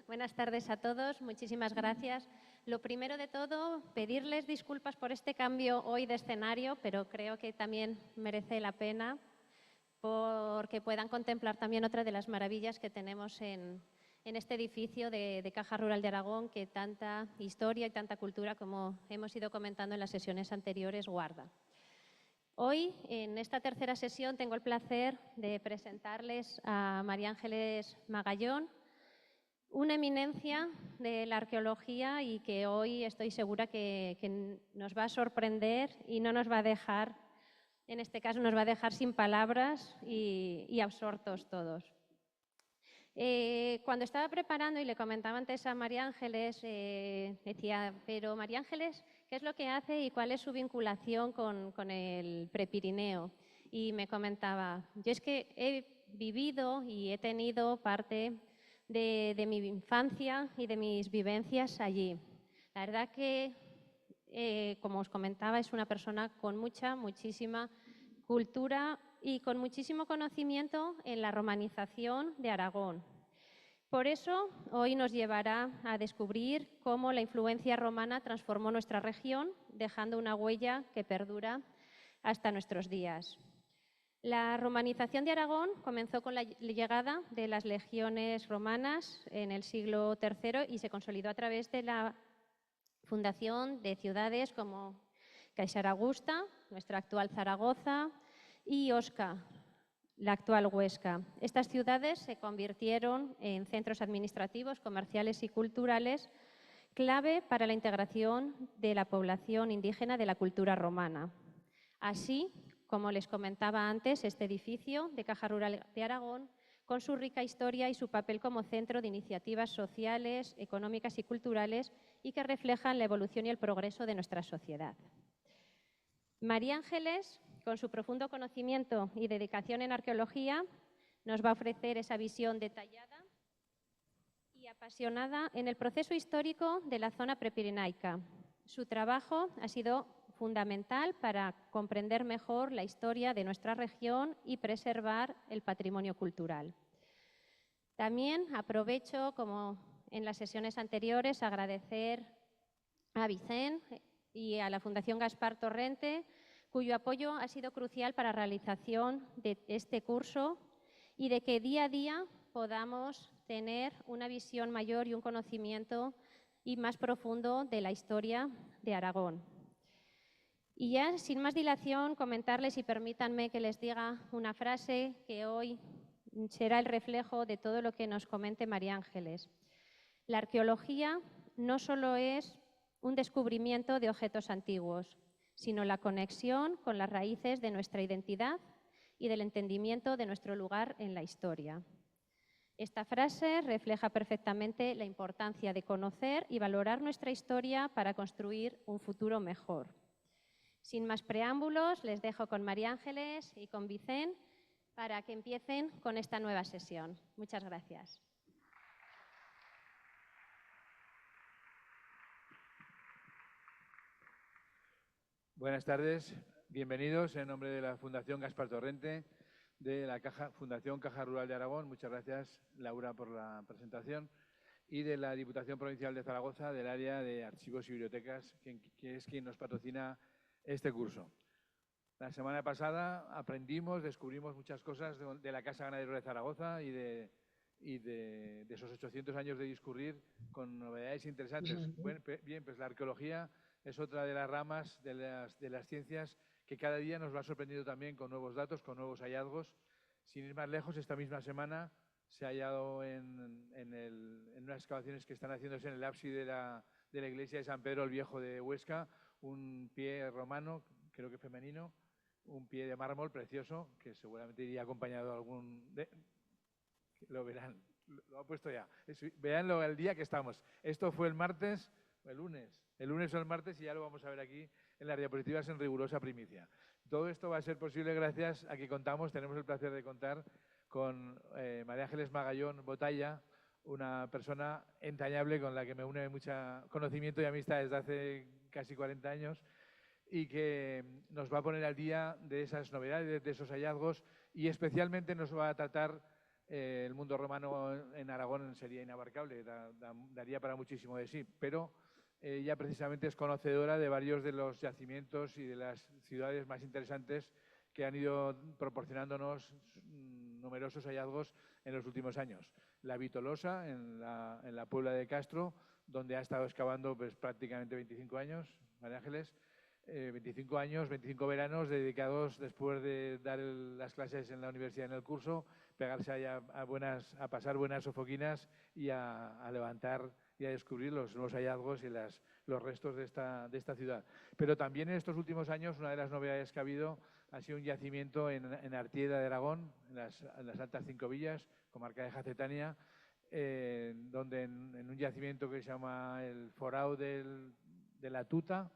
Buenas tardes a todos, muchísimas gracias. Lo primero de todo, pedirles disculpas por este cambio hoy de escenario, pero creo que también merece la pena porque puedan contemplar también otra de las maravillas que tenemos en este edificio de Caja Rural de Aragón, que tanta historia y tanta cultura, como hemos ido comentando en las sesiones anteriores, guarda. Hoy, en esta tercera sesión, tengo el placer de presentarles a María Ángeles Magallón, una eminencia de la arqueología y que hoy estoy segura que nos va a sorprender y no nos va a dejar, en este caso nos va a dejar sin palabras y absortos todos. Cuando estaba preparando y le comentaba antes a María Ángeles, decía, pero María Ángeles, ¿qué es lo que hace y cuál es su vinculación con el Prepirineo? Y me comentaba, yo es que he vivido y he tenido parte de mi infancia y de mis vivencias allí. La verdad que, como os comentaba, es una persona con muchísima cultura y con muchísimo conocimiento en la romanización de Aragón. Por eso, hoy nos llevará a descubrir cómo la influencia romana transformó nuestra región, dejando una huella que perdura hasta nuestros días. La romanización de Aragón comenzó con la llegada de las legiones romanas en el siglo III y se consolidó a través de la fundación de ciudades como Caixaragusta, nuestra actual Zaragoza, y Osca, la actual Huesca. Estas ciudades se convirtieron en centros administrativos, comerciales y culturales clave para la integración de la población indígena de la cultura romana. Así, como les comentaba antes, este edificio de Caja Rural de Aragón, con su rica historia y su papel como centro de iniciativas sociales, económicas y culturales y que reflejan la evolución y el progreso de nuestra sociedad. María Ángeles, con su profundo conocimiento y dedicación en arqueología, nos va a ofrecer esa visión detallada y apasionada en el proceso histórico de la zona prepirenaica. Su trabajo ha sido fundamental para comprender mejor la historia de nuestra región y preservar el patrimonio cultural. También aprovecho, como en las sesiones anteriores, agradecer a Vicente y a la Fundación Gaspar Torrente, cuyo apoyo ha sido crucial para la realización de este curso y de que día a día podamos tener una visión mayor y un conocimiento y más profundo de la historia de Aragón. Y ya, sin más dilación, comentarles y permítanme que les diga una frase que hoy será el reflejo de todo lo que nos comente María Ángeles. La arqueología no solo es un descubrimiento de objetos antiguos, sino la conexión con las raíces de nuestra identidad y del entendimiento de nuestro lugar en la historia. Esta frase refleja perfectamente la importancia de conocer y valorar nuestra historia para construir un futuro mejor. Sin más preámbulos, les dejo con María Ángeles y con Vicente para que empiecen con esta nueva sesión. Muchas gracias. Buenas tardes, bienvenidos en nombre de la Fundación Gaspar Torrente, de la Fundación Caja Rural de Aragón. Muchas gracias, Laura, por la presentación. Y de la Diputación Provincial de Zaragoza, del área de Archivos y Bibliotecas, que es quien nos patrocina este curso. La semana pasada descubrimos muchas cosas de la Casa Ganadero de Zaragoza y de esos 800 años de discurrir con novedades interesantes. Bien, pues la arqueología es otra de las ramas de las ciencias que cada día nos va sorprendiendo también con nuevos datos, con nuevos hallazgos. Sin ir más lejos, esta misma semana se ha hallado en unas excavaciones que están haciéndose en el ábside de la iglesia de San Pedro el Viejo de Huesca, un pie romano, creo que femenino, un pie de mármol precioso, que seguramente iría acompañado de algún... Lo verán, lo ha puesto ya. Veanlo el día que estamos. Esto fue el martes, el lunes o el martes, y ya lo vamos a ver aquí en las diapositivas en rigurosa primicia. Todo esto va a ser posible gracias a que tenemos el placer de contar con María Ángeles Magallón Botalla, una persona entrañable con la que me une mucho conocimiento y amistad desde hace casi 40 años y que nos va a poner al día de esas novedades, de esos hallazgos, y especialmente nos va a tratar el mundo romano en Aragón sería inabarcable, daría para muchísimo de sí, pero ella precisamente es conocedora de varios de los yacimientos y de las ciudades más interesantes que han ido proporcionándonos numerosos hallazgos en los últimos años. La Vitolosa, en la Puebla de Castro, donde ha estado excavando pues, prácticamente 25 años, María Ángeles, 25 años, 25 veranos dedicados después de dar las clases en la universidad en el curso, pegarse allá a pasar buenas sofoquinas y a levantar y a descubrir los nuevos hallazgos y los restos de esta ciudad. Pero también en estos últimos años una de las novedades que ha habido ha sido un yacimiento en Artieda de Aragón, en las Altas Cinco Villas, comarca de Jacetania, donde en un yacimiento que se llama el Forao de la Tuta,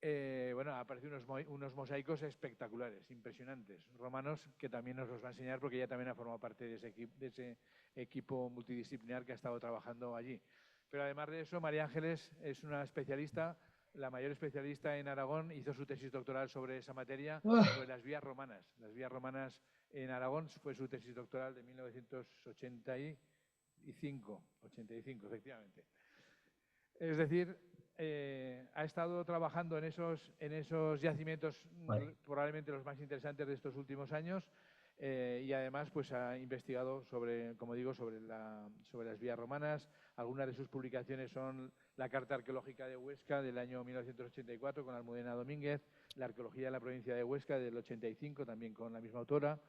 bueno, aparecen unos mosaicos espectaculares, impresionantes, romanos, que también nos los va a enseñar porque ella también ha formado parte de ese equipo multidisciplinar que ha estado trabajando allí. Pero además de eso, María Ángeles es una especialista, la mayor especialista en Aragón, hizo su tesis doctoral sobre esa materia, sobre las vías romanas. Las vías romanas en Aragón fue su tesis doctoral de 1985, efectivamente. Es decir, ha estado trabajando en esos yacimientos probablemente los más interesantes de estos últimos años y además pues ha investigado sobre, como digo, sobre las vías romanas. Algunas de sus publicaciones son la Carta Arqueológica de Huesca del año 1984 con Almudena Domínguez, la Arqueología de la provincia de Huesca del 85 también con la misma autora,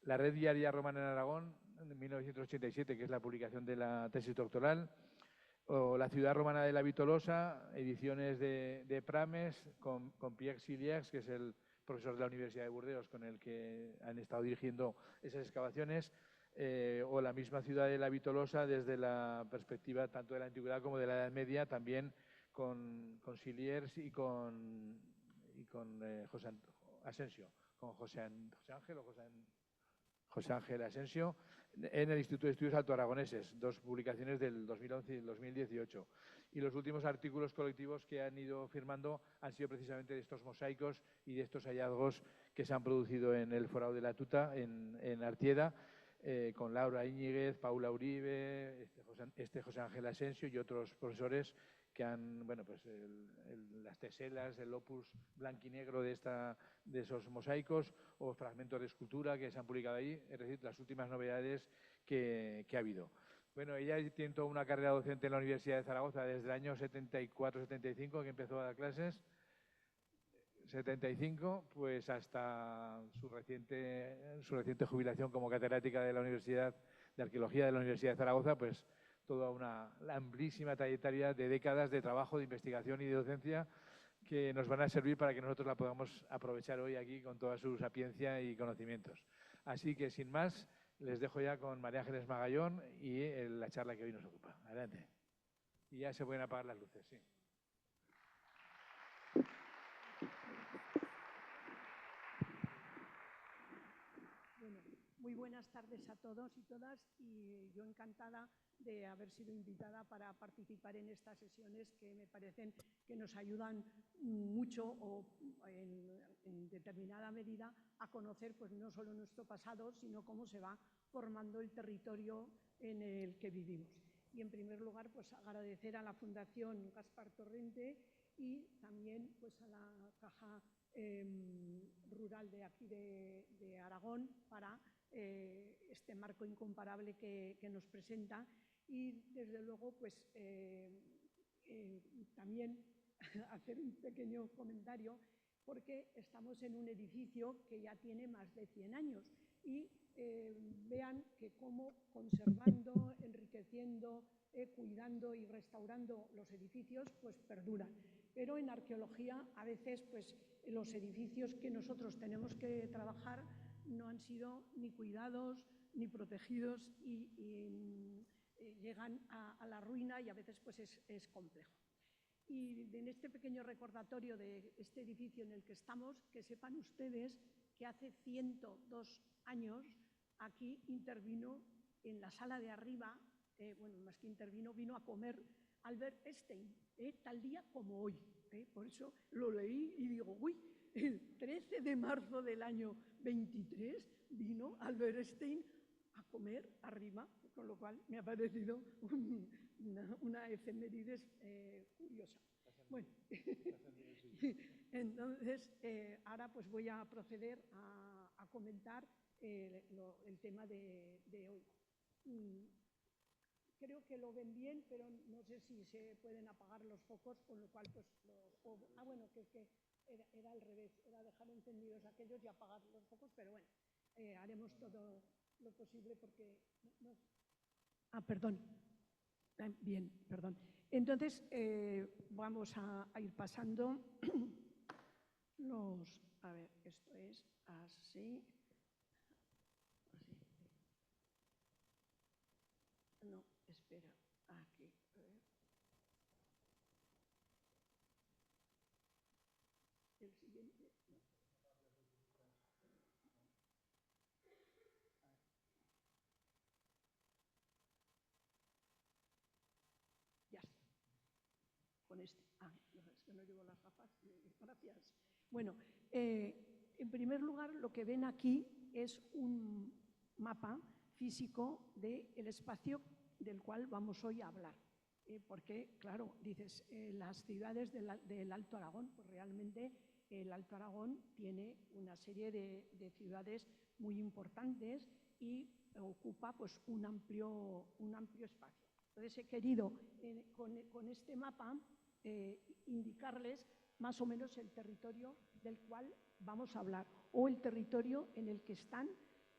la Red Viaria Romana en Aragón en 1987, que es la publicación de la tesis doctoral, o La ciudad romana de la Vitolosa, ediciones de Prames, con Pierre Siliax, que es el profesor de la Universidad de Burdeos, con el que han estado dirigiendo esas excavaciones, o la misma ciudad de la Vitolosa desde la perspectiva tanto de la antigüedad como de la Edad Media, también con Siliers y con José Asensio, con José Ángel Asensio, en el Instituto de Estudios Alto Aragoneses, dos publicaciones del 2011 y del 2018. Y los últimos artículos colectivos que han ido firmando han sido precisamente de estos mosaicos y de estos hallazgos que se han producido en el Forao de la Tuta, en Artieda, con Laura Íñiguez, Paula Uribe, José Ángel Asensio y otros profesores que han, bueno, pues las teselas, el opus blanquinegro de esos mosaicos o fragmentos de escultura que se han publicado ahí, es decir, las últimas novedades que ha habido. Bueno, ella tiene toda una carrera docente en la Universidad de Zaragoza desde el año 74-75, que empezó a dar clases, 75, pues hasta su reciente jubilación como catedrática de la Universidad de Arqueología de la Universidad de Zaragoza, pues toda una amplísima trayectoria de décadas de trabajo, de investigación y de docencia que nos van a servir para que nosotros la podamos aprovechar hoy aquí con toda su sapiencia y conocimientos. Así que, sin más, les dejo ya con María Ángeles Magallón y la charla que hoy nos ocupa. Adelante. Y ya se pueden apagar las luces, sí. Bueno, muy buenas tardes a todos y todas, y yo encantada de haber sido invitada para participar en estas sesiones que me parecen que nos ayudan mucho o en determinada medida a conocer pues no solo nuestro pasado, sino cómo se va formando el territorio en el que vivimos. Y en primer lugar, pues agradecer a la Fundación Gaspar Torrente y también pues a la Caja Rural de aquí de Aragón para este marco incomparable que nos presenta. Y desde luego pues también hacer un pequeño comentario porque estamos en un edificio que ya tiene más de 100 años y vean que cómo conservando, enriqueciendo, cuidando y restaurando los edificios pues perduran. Pero en arqueología a veces pues los edificios que nosotros tenemos que trabajar no han sido ni cuidados ni protegidos y llegan a la ruina y a veces pues es complejo. Y en este pequeño recordatorio de este edificio en el que estamos, que sepan ustedes que hace 102 años aquí intervino en la sala de arriba, bueno, más que intervino, vino a comer Albert Einstein, tal día como hoy. Por eso lo leí y digo, uy, el 13 de marzo del año 23 vino Albert Einstein a comer arriba, con lo cual me ha parecido una efemérides curiosa. Bueno, entonces ahora pues voy a proceder a comentar el tema de hoy. Creo que lo ven bien, pero no sé si se pueden apagar los focos, con lo cual pues bueno, que era al revés, era dejar encendidos aquellos y apagar los focos, pero bueno, haremos todo lo posible porque perdón. Bien, perdón. Entonces, vamos a ir pasando a ver, esto es así. No, espera, aquí. A ver. El siguiente. No. Ya está. Con este. Es que no llevo las gafas. Gracias. Bueno, en primer lugar, lo que ven aquí es un mapa físico del espacio del cual vamos hoy a hablar. Porque, claro, dices, las ciudades del Alto Aragón, pues realmente el Alto Aragón tiene una serie de ciudades muy importantes y ocupa pues, un amplio espacio. Entonces he querido con este mapa indicarles más o menos el territorio del cual vamos a hablar o el territorio en el que están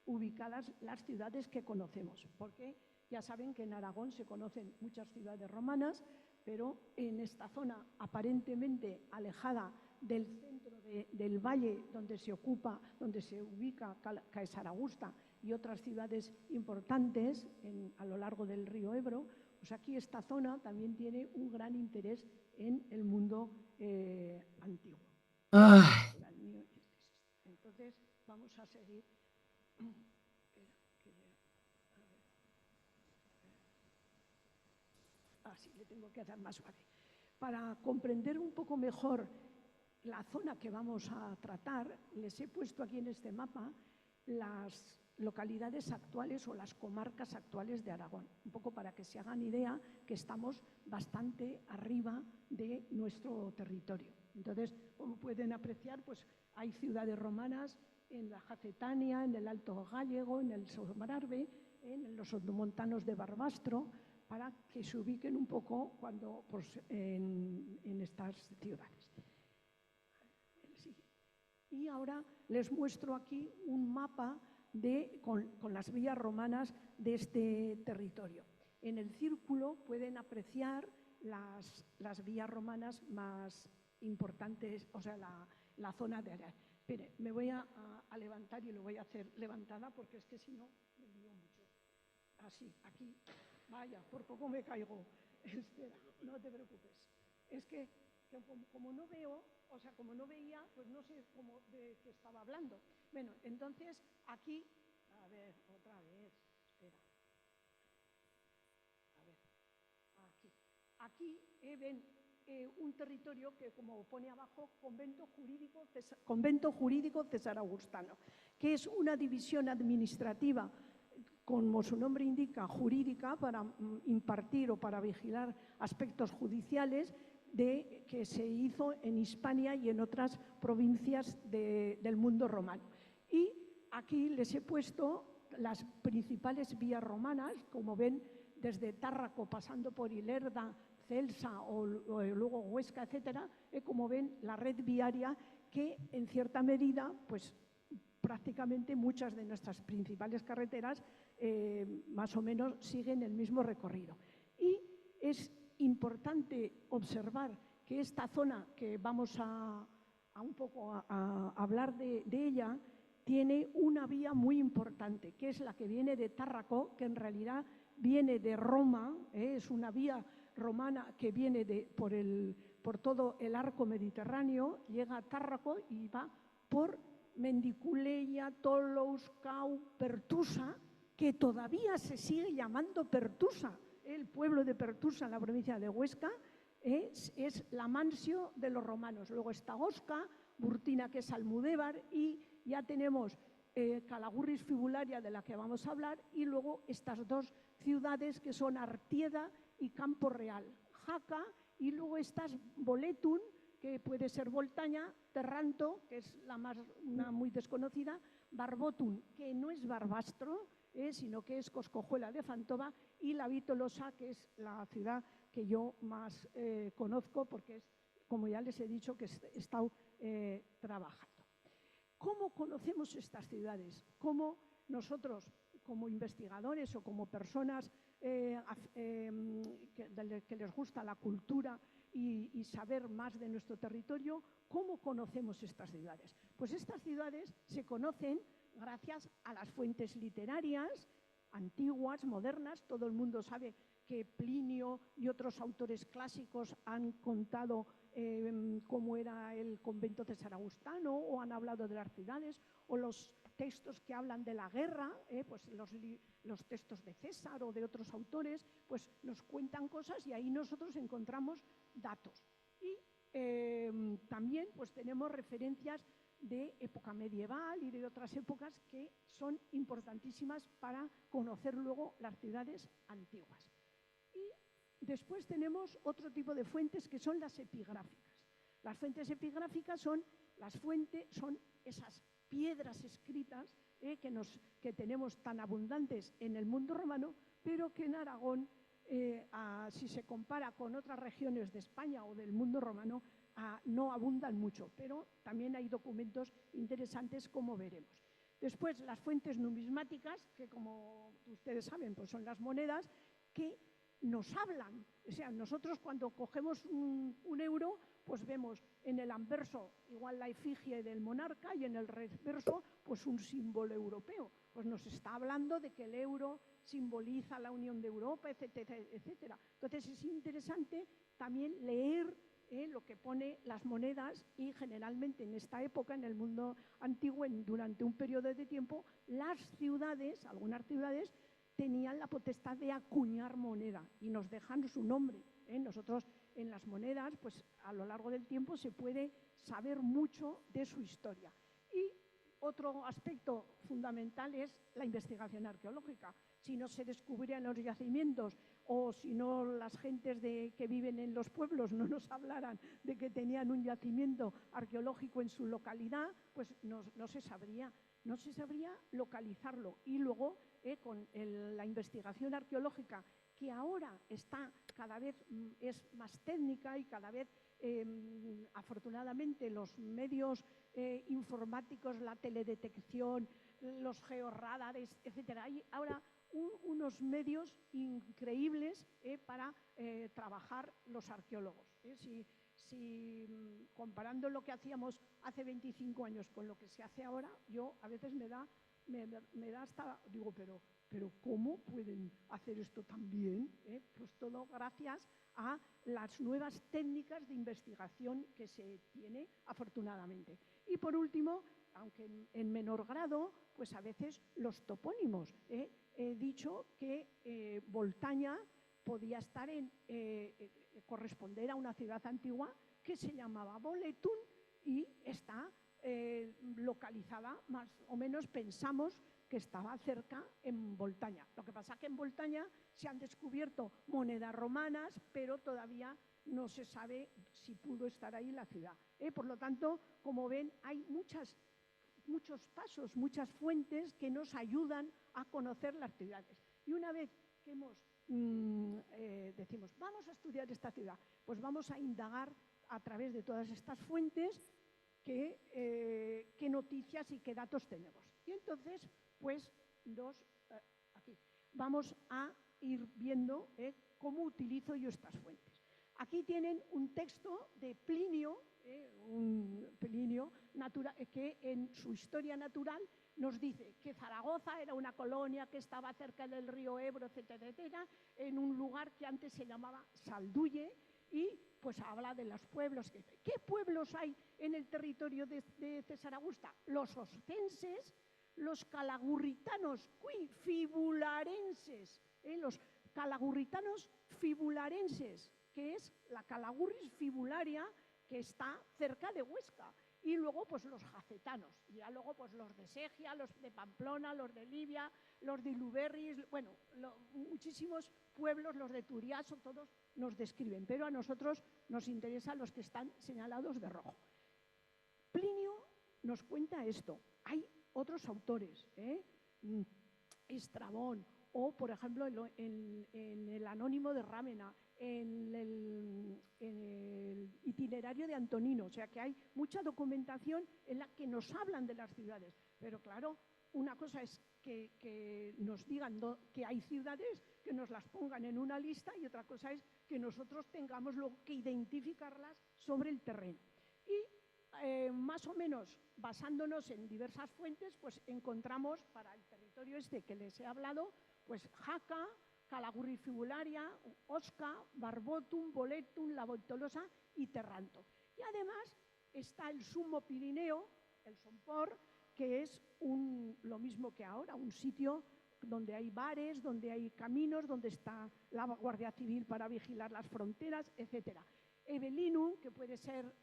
ubicadas las ciudades que conocemos, porque ya saben que en Aragón se conocen muchas ciudades romanas, pero en esta zona aparentemente alejada del centro del valle donde se ubica Caesaragusta y otras ciudades importantes a lo largo del río Ebro, pues aquí esta zona también tiene un gran interés en el mundo antiguo. Entonces, vamos a seguir. Así le tengo que hacer más suave. Para comprender un poco mejor la zona que vamos a tratar, les he puesto aquí en este mapa las localidades actuales o las comarcas actuales de Aragón, un poco para que se hagan idea que estamos bastante arriba de nuestro territorio. Entonces, como pueden apreciar, pues hay ciudades romanas en la Jacetania, en el Alto Gállego, en el Somararbe, en los sotomontanos de Barbastro, para que se ubiquen un poco en estas ciudades. Y ahora les muestro aquí un mapa con las vías romanas de este territorio. En el círculo pueden apreciar las vías romanas más importantes, o sea, la zona de área. Espere, me voy a levantar y lo voy a hacer levantada porque es que si no me lío mucho. Así, aquí. Vaya, por poco me caigo. Espera, no te preocupes. Es que como no veo, o sea, como no veía, pues no sé de qué estaba hablando. Bueno, entonces aquí, a ver, otra vez, espera. A ver, aquí ven un territorio que, como pone abajo, Convento Jurídico Cesaragustano, que es una división administrativa, como su nombre indica, jurídica, para impartir o para vigilar aspectos judiciales que se hizo en Hispania y en otras provincias del mundo romano. Y aquí les he puesto las principales vías romanas, como ven, desde Tárraco, pasando por Ilerda, Celsa o luego Huesca, etcétera, como ven, la red viaria que en cierta medida, pues prácticamente muchas de nuestras principales carreteras más o menos siguen el mismo recorrido. Y es importante observar que esta zona que vamos a un poco a hablar de ella tiene una vía muy importante, que es la que viene de Tárraco, que en realidad viene de Roma, es una vía romana que viene por todo el arco mediterráneo, llega a Tárraco y va por Mendiculeia, Toulouse, Cau, Pertusa, que todavía se sigue llamando Pertusa. El pueblo de Pertusa, en la provincia de Huesca, es la mansio de los romanos. Luego está Osca, Burtina, que es Almudévar, y ya tenemos Calagurris Fibularia, de la que vamos a hablar, y luego estas dos ciudades que son Artieda y Campo Real, Jaca, y luego estás Boletún, que puede ser Voltaña, Terranto, que es una muy desconocida, Barbotún, que no es Barbastro, sino que es Coscojuela de Fantova, y La Vitolosa, que es la ciudad que yo más conozco, porque es, como ya les he dicho, que he estado trabajando. ¿Cómo conocemos estas ciudades? ¿Cómo nosotros, como investigadores o como personas que les gusta la cultura y saber más de nuestro territorio, cómo conocemos estas ciudades? Pues estas ciudades se conocen gracias a las fuentes literarias, antiguas, modernas. Todo el mundo sabe que Plinio y otros autores clásicos han contado cómo era el convento de Saragustano, o han hablado de las ciudades, o los textos que hablan de la guerra, pues los textos de César o de otros autores, pues nos cuentan cosas y ahí nosotros encontramos datos. Y también pues tenemos referencias de época medieval y de otras épocas que son importantísimas para conocer luego las ciudades antiguas. Y después tenemos otro tipo de fuentes que son las epigráficas. Las fuentes epigráficas son esas piedras escritas que tenemos tan abundantes en el mundo romano, pero que en Aragón, si se compara con otras regiones de España o del mundo romano, no abundan mucho, pero también hay documentos interesantes, como veremos. Después, las fuentes numismáticas, que como ustedes saben, pues son las monedas que nos hablan. O sea, nosotros cuando cogemos un euro, pues vemos en el anverso igual la efigie del monarca y en el reverso pues un símbolo europeo. Pues nos está hablando de que el euro simboliza la Unión de Europa, etcétera, etcétera. Entonces es interesante también leer lo que pone las monedas, y generalmente en esta época, en el mundo antiguo, durante un periodo de tiempo, las ciudades, algunas ciudades, tenían la potestad de acuñar moneda y nos dejan su nombre. Nosotros en las monedas, pues a lo largo del tiempo se puede saber mucho de su historia. Y otro aspecto fundamental es la investigación arqueológica. Si no se descubrían los yacimientos, o si no las gentes que viven en los pueblos no nos hablaran de que tenían un yacimiento arqueológico en su localidad, pues no se sabría localizarlo. Y luego, con la investigación arqueológica, que ahora está cada vez es más técnica y cada vez, afortunadamente, los medios informáticos, la teledetección, los georradares, etcétera, hay ahora unos medios increíbles para trabajar los arqueólogos. Si comparando lo que hacíamos hace 25 años con lo que se hace ahora, yo a veces me da hasta, digo, pero ¿cómo pueden hacer esto tan bien? Pues todo gracias a las nuevas técnicas de investigación que se tiene, afortunadamente. Y por último, aunque en menor grado, pues a veces los topónimos. He dicho que Voltaña podía estar corresponder a una ciudad antigua que se llamaba Boletún y está localizada, más o menos pensamos que estaba cerca en Voltaña. Lo que pasa es que en Voltaña se han descubierto monedas romanas, pero todavía no se sabe si pudo estar ahí la ciudad. Por lo tanto, como ven, hay muchos pasos, muchas fuentes que nos ayudan a conocer las ciudades. Y una vez que decimos, vamos a estudiar esta ciudad, pues vamos a indagar a través de todas estas fuentes qué noticias y qué datos tenemos. Y entonces, pues, aquí vamos a ir viendo cómo utilizo yo estas fuentes. Aquí tienen un texto de Plinio, que en su Historia Natural nos dice que Zaragoza era una colonia que estaba cerca del río Ebro, etcétera, etcétera, en un lugar que antes se llamaba Salduye, y pues habla de los pueblos. ¿Qué pueblos hay en el territorio de Cesaragusta? Los oscenses, los calagurritanos fibularenses, los calagurritanos fibularenses, que es la Calagurris fibularia, que está cerca de Huesca. y luego pues los jacetanos, y ya luego pues los de Segia, los de Pamplona, los de Libia, los de Iluberris, bueno, muchísimos pueblos, los de Turiaso, todos nos describen, pero a nosotros nos interesan los que están señalados de rojo. Plinio nos cuenta esto. Hay otros autores, Estrabón, o por ejemplo en el Anónimo de Rámena, en el Itinerario de Antonino, o sea que hay mucha documentación en la que nos hablan de las ciudades, pero claro, una cosa es que nos digan que hay ciudades, que nos las pongan en una lista, y otra cosa es que nosotros tengamos que identificarlas sobre el terreno. Y más o menos basándonos en diversas fuentes, pues encontramos para el territorio este que les he hablado, pues Jaca, Calagurri Fibularia, Osca, Barbotum, Boletum, La Voltolosa y Terranto. Y además está el Sumo Pirineo, el Sompor, que es lo mismo que ahora, un sitio donde hay bares, donde hay caminos, donde está la Guardia Civil para vigilar las fronteras, etcétera. Evelinum, que puede ser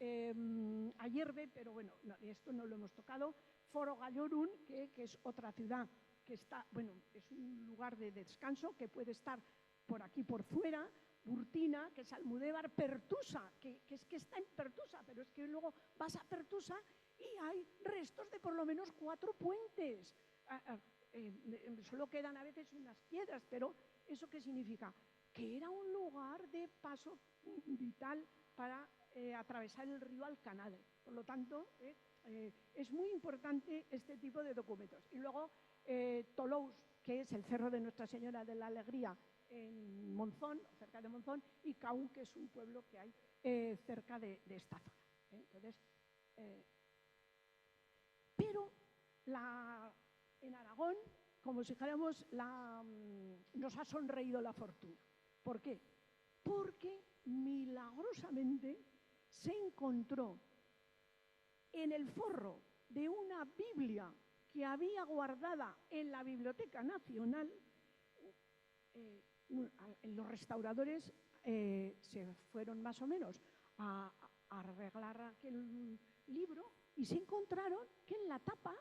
Ayerbe, pero bueno, no, esto no lo hemos tocado. Foro Gallorum, que es otra ciudad que está, bueno, es un lugar de descanso que puede estar por aquí por fuera. Burtina, que es Almudévar. Pertusa, que es que está en Pertusa, pero es que luego vas a Pertusa y hay restos de por lo menos 4 puentes. Solo quedan a veces unas piedras, pero ¿eso qué significa? Que era un lugar de paso vital para atravesar el río Alcanade. Por lo tanto, es muy importante este tipo de documentos. Y luego Tolous, que es el Cerro de Nuestra Señora de la Alegría en Monzón, cerca de Monzón, y Caún, que es un pueblo que hay cerca de esta zona. Entonces, pero en Aragón, como si dijéramos, nos ha sonreído la fortuna. ¿Por qué? Porque milagrosamente se encontró en el forro de una Biblia que había guardada en la Biblioteca Nacional. Los restauradores se fueron más o menos a arreglar aquel libro y se encontraron que en la tapa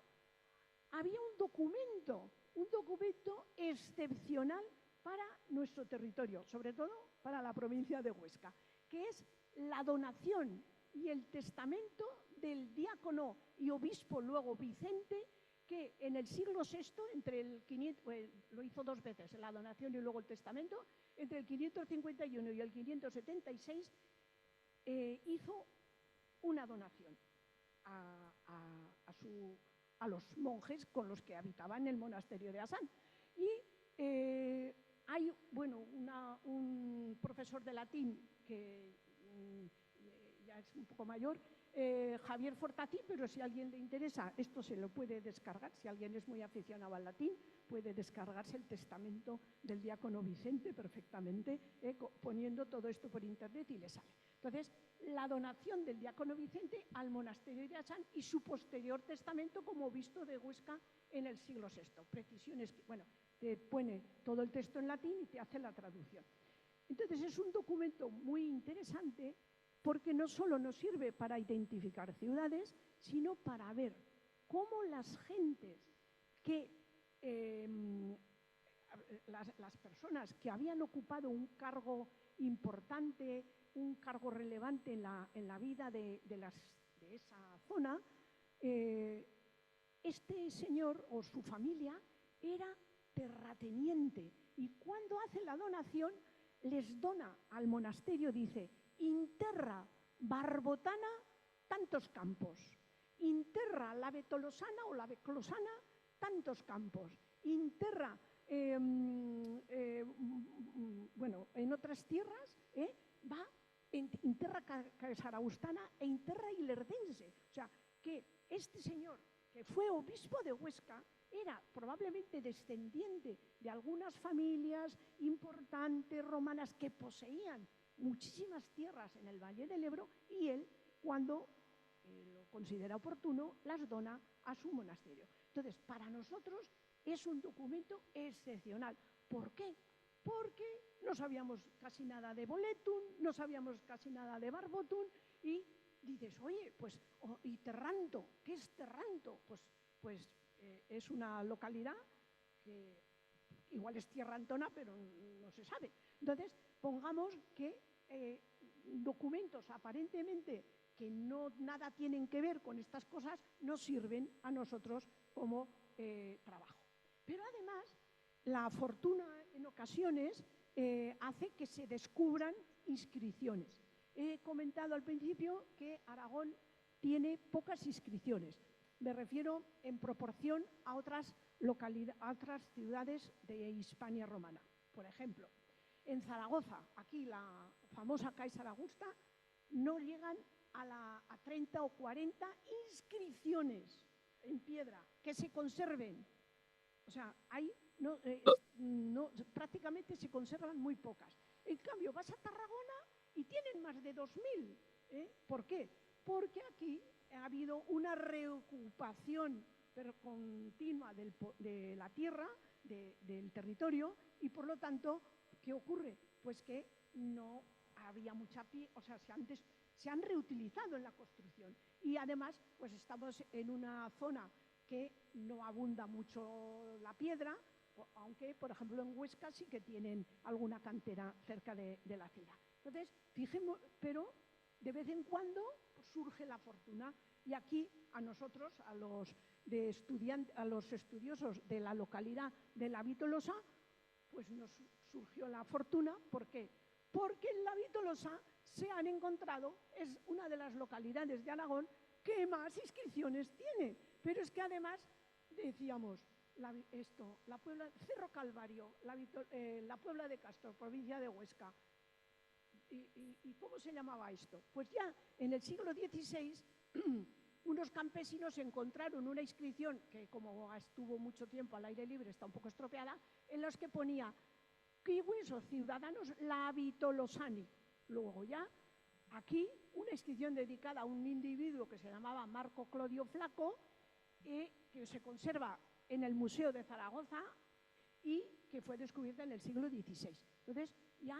había un documento excepcional para nuestro territorio, sobre todo para la provincia de Huesca, que es la donación y el testamento del diácono y obispo luego Vicente, que en el siglo VI, lo hizo 2 veces, la donación y luego el testamento, entre el 551 y el 576, hizo una donación a los monjes con los que habitaban en el monasterio de Asán. Y hay, bueno, un profesor de latín que ya es un poco mayor, Javier Fortati, pero si a alguien le interesa, esto se lo puede descargar. Si alguien es muy aficionado al latín, puede descargarse el testamento del diácono Vicente perfectamente, poniendo todo esto por internet y le sale. Entonces, la donación del diácono Vicente al monasterio de Asán y su posterior testamento como obispo de Huesca en el siglo VI. Precisiones que, bueno, te pone todo el texto en latín y te hace la traducción. Entonces, es un documento muy interesante porque no solo nos sirve para identificar ciudades, sino para ver cómo las gentes las personas que habían ocupado un cargo importante, un cargo relevante en la vida de esa zona, este señor o su familia era terrateniente, y cuando hace la donación les dona al monasterio, dice: interra Barbotana tantos campos, interra la Betolosana o la Beclosana tantos campos, interra, bueno, en otras tierras, va interra Saraustana e interra Ilerdense. O sea, que este señor, que fue obispo de Huesca, era probablemente descendiente de algunas familias importantes romanas que poseían muchísimas tierras en el Valle del Ebro, y él, cuando lo considera oportuno, las dona a su monasterio. Entonces, para nosotros es un documento excepcional. ¿Por qué? Porque no sabíamos casi nada de Boletum, no sabíamos casi nada de Barbotum, y dices, oye, pues, ¿y Terranto? ¿Qué es Terranto? Pues es una localidad que igual es tierra antona, pero no se sabe. Entonces, pongamos que documentos aparentemente que no nada tienen que ver con estas cosas nos sirven a nosotros como trabajo. Pero además, la fortuna en ocasiones hace que se descubran inscripciones. He comentado al principio que Aragón tiene pocas inscripciones. Me refiero en proporción a otras ciudades de Hispania romana. Por ejemplo, en Zaragoza, aquí la famosa Caixa Augusta, no llegan a 30 o 40 inscripciones en piedra que se conserven. O sea, prácticamente se conservan muy pocas. En cambio, vas a Tarragona y tienen más de 2000. ¿Por qué? Porque aquí ha habido una reocupación continua de la tierra, del territorio, y por lo tanto, ¿qué ocurre? Pues que no había mucha piedra, o sea, se han reutilizado en la construcción. Y además, pues estamos en una zona que no abunda mucho la piedra, aunque, por ejemplo, en Huesca sí que tienen alguna cantera cerca de la ciudad. Entonces, fijemos, pero de vez en cuando surge la fortuna. Y aquí a nosotros, a los estudiosos de la localidad de La Vitolosa, pues nos surgió la fortuna. ¿Por qué? Porque en La Vitolosa se han encontrado, es una de las localidades de Aragón que más inscripciones tiene. Pero es que además decíamos, la Puebla, Cerro Calvario, la Puebla de Castro, provincia de Huesca. ¿Y cómo se llamaba esto? Pues ya en el siglo XVI unos campesinos encontraron una inscripción que, como estuvo mucho tiempo al aire libre, está un poco estropeada, en los que ponía kiwis o ciudadanos lavitolosani. Luego ya aquí una inscripción dedicada a un individuo que se llamaba Marco Clodio Flaco, que se conserva en el Museo de Zaragoza y que fue descubierta en el siglo XVI. Entonces, ya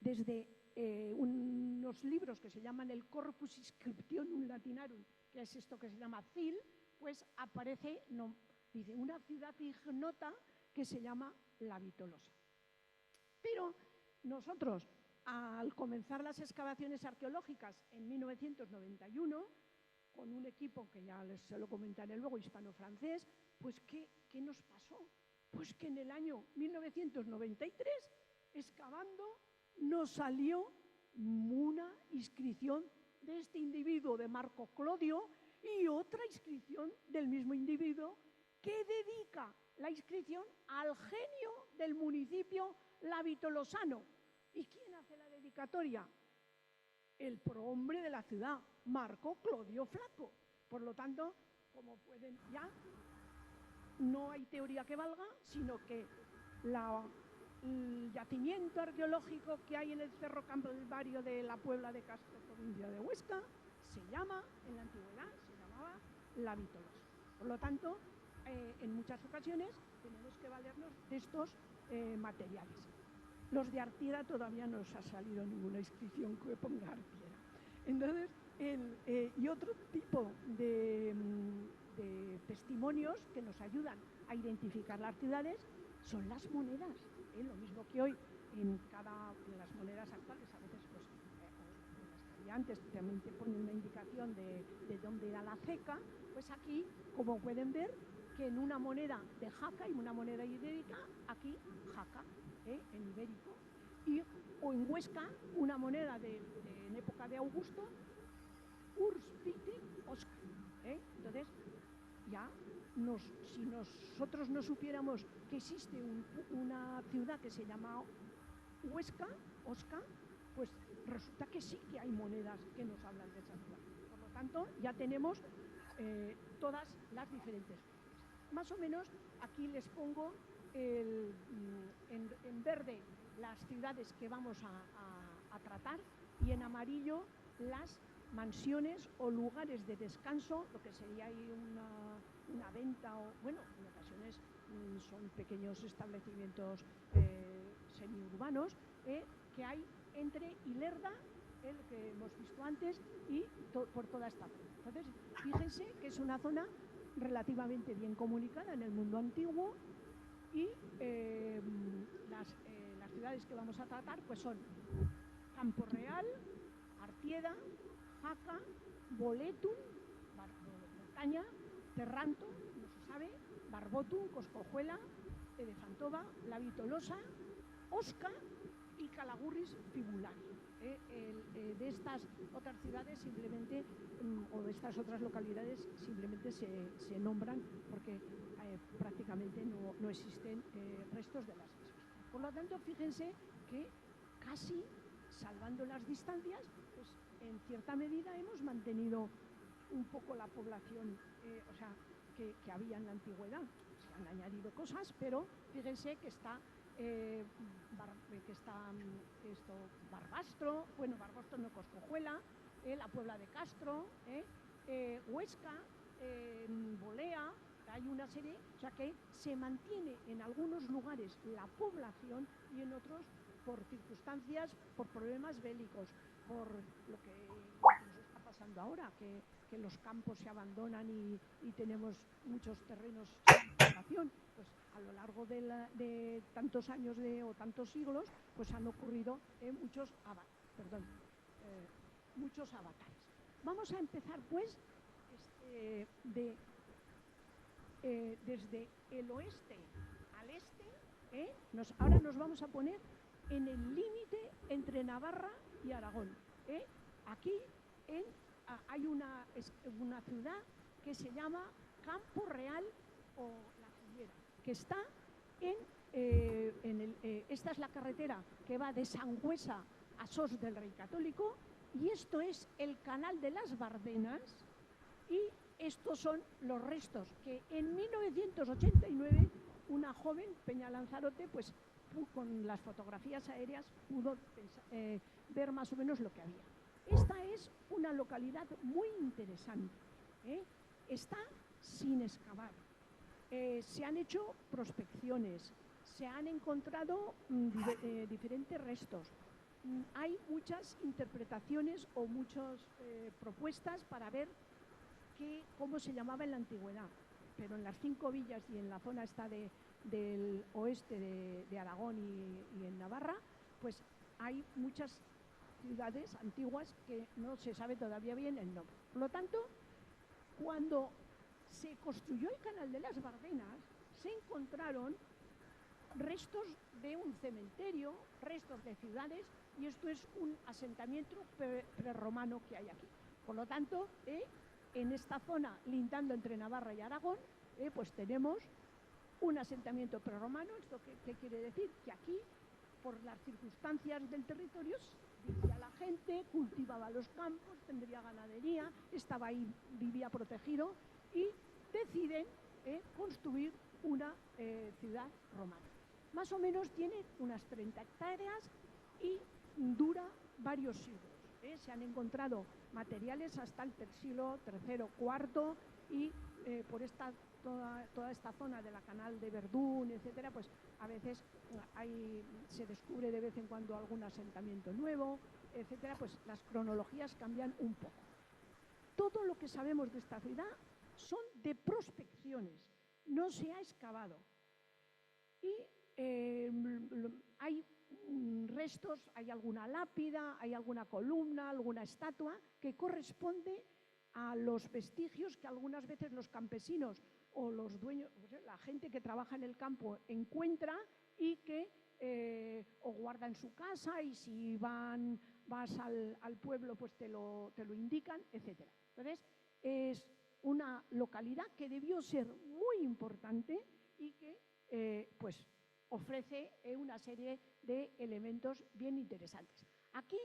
desde unos libros que se llaman el Corpus Inscriptionum Latinarum, que es esto que se llama CIL, pues aparece, dice, una ciudad ignota que se llama La Vitolosa. Pero nosotros, al comenzar las excavaciones arqueológicas en 1991, con un equipo que ya se lo comentaré luego, hispano-francés, pues ¿qué nos pasó? Pues que en el año 1993, excavando, nos salió una inscripción de este individuo, de Marco Clodio, y otra inscripción del mismo individuo que dedica la inscripción al genio del municipio lavitolosano. ¿Y quién hace la dedicatoria? El prohombre de la ciudad, Marco Clodio Flaco. Por lo tanto, como pueden ya, no hay teoría que valga, sino que el yacimiento arqueológico que hay en el Cerro Calvario de la Puebla de Castro, provincia de Huesca, se llama, en la antigüedad, se llamaba La Vitolosa. Por lo tanto, en muchas ocasiones tenemos que valernos de estos materiales. Los de Artieda todavía no os ha salido ninguna inscripción que ponga Artieda. Entonces, y otro tipo de testimonios que nos ayudan a identificar las ciudades son las monedas. Lo mismo que hoy en las monedas actuales, a veces, pues, las que había antes también te ponen una indicación de dónde era la ceca, pues aquí, como pueden ver, que en una moneda de Jaca y una moneda ibérica, aquí Jaca, en ibérico, o en Huesca, una moneda en época de Augusto, Urs Picti Oscar. Entonces, ya, si nosotros no supiéramos que existe una ciudad que se llama Huesca, Osca, pues resulta que sí que hay monedas que nos hablan de esa ciudad. Por lo tanto, ya tenemos todas las diferentes formas. Más o menos, aquí les pongo en verde las ciudades que vamos a tratar y en amarillo las mansiones o lugares de descanso, lo que sería ahí una venta, o bueno, en ocasiones son pequeños establecimientos semiurbanos que hay entre Ilerda lo que hemos visto antes, y por toda esta zona. Entonces, fíjense que es una zona relativamente bien comunicada en el mundo antiguo, y las ciudades que vamos a tratar pues son Campo Real, Artieda, Jaca, Boletum, Bretaña, Terranto, no se sabe, Barbotum, Coscojuela, Elefantova, La Vitolosa, Osca y Calagurris Fibulari. De estas otras ciudades simplemente, o de estas otras localidades, simplemente se nombran porque prácticamente no existen restos de las mismas. Por lo tanto, fíjense que casi, salvando las distancias, pues en cierta medida hemos mantenido un poco la población, o sea, que había en la antigüedad. Se han añadido cosas, pero fíjense que está Barbastro, bueno, Barbastro no, Coscojuela, la Puebla de Castro, Huesca, Bolea. Hay una serie, o sea que se mantiene en algunos lugares la población y en otros por circunstancias, por problemas bélicos, por lo que nos está pasando ahora, que los campos se abandonan y tenemos muchos terrenos sin población. Pues a lo largo de tantos años o tantos siglos, pues han ocurrido muchos avatares. Vamos a empezar pues desde el oeste al este. Ahora nos vamos a poner en el límite entre Navarra y Aragón. Aquí hay una ciudad que se llama Campo Real o La Figuera, que está esta es la carretera que va de Sangüesa a Sos del Rey Católico, y esto es el Canal de las Bardenas, y estos son los restos que en 1989 una joven, Peña Lanzarote, pues con las fotografías aéreas pudo ver más o menos lo que había. Esta es una localidad muy interesante. Está sin excavar. Se han hecho prospecciones, se han encontrado diferentes restos. Hay muchas interpretaciones o muchas propuestas para ver cómo se llamaba en la antigüedad, pero en las 5 villas y en la zona esta del oeste de Aragón y en Navarra, pues hay muchas ciudades antiguas que no se sabe todavía bien el nombre. Por lo tanto, cuando se construyó el Canal de las Bardenas, se encontraron restos de un cementerio, restos de ciudades, y esto es un asentamiento prerromano que hay aquí. Por lo tanto, en esta zona, lindando entre Navarra y Aragón, pues tenemos un asentamiento prerromano. ¿Esto qué quiere decir? Que aquí, por las circunstancias del territorio, vivía la gente, cultivaba los campos, tendría ganadería, estaba ahí, vivía protegido, y deciden construir una ciudad romana. Más o menos tiene unas 30 hectáreas y dura varios siglos. Se han encontrado materiales hasta el siglo III, IV, y por toda esta zona de la Canal de Verdún, etcétera, pues a veces se descubre de vez en cuando algún asentamiento nuevo, etcétera, pues las cronologías cambian un poco. Todo lo que sabemos de esta ciudad son de prospecciones, no se ha excavado. Y hay restos, hay alguna lápida, hay alguna columna, alguna estatua que corresponde a los vestigios que algunas veces los campesinos o los dueños, la gente que trabaja en el campo encuentra y que o guarda en su casa, y si vas al pueblo pues te lo indican, etc. Entonces, es una localidad que debió ser muy importante y que pues ofrece una serie de elementos bien interesantes. Aquí,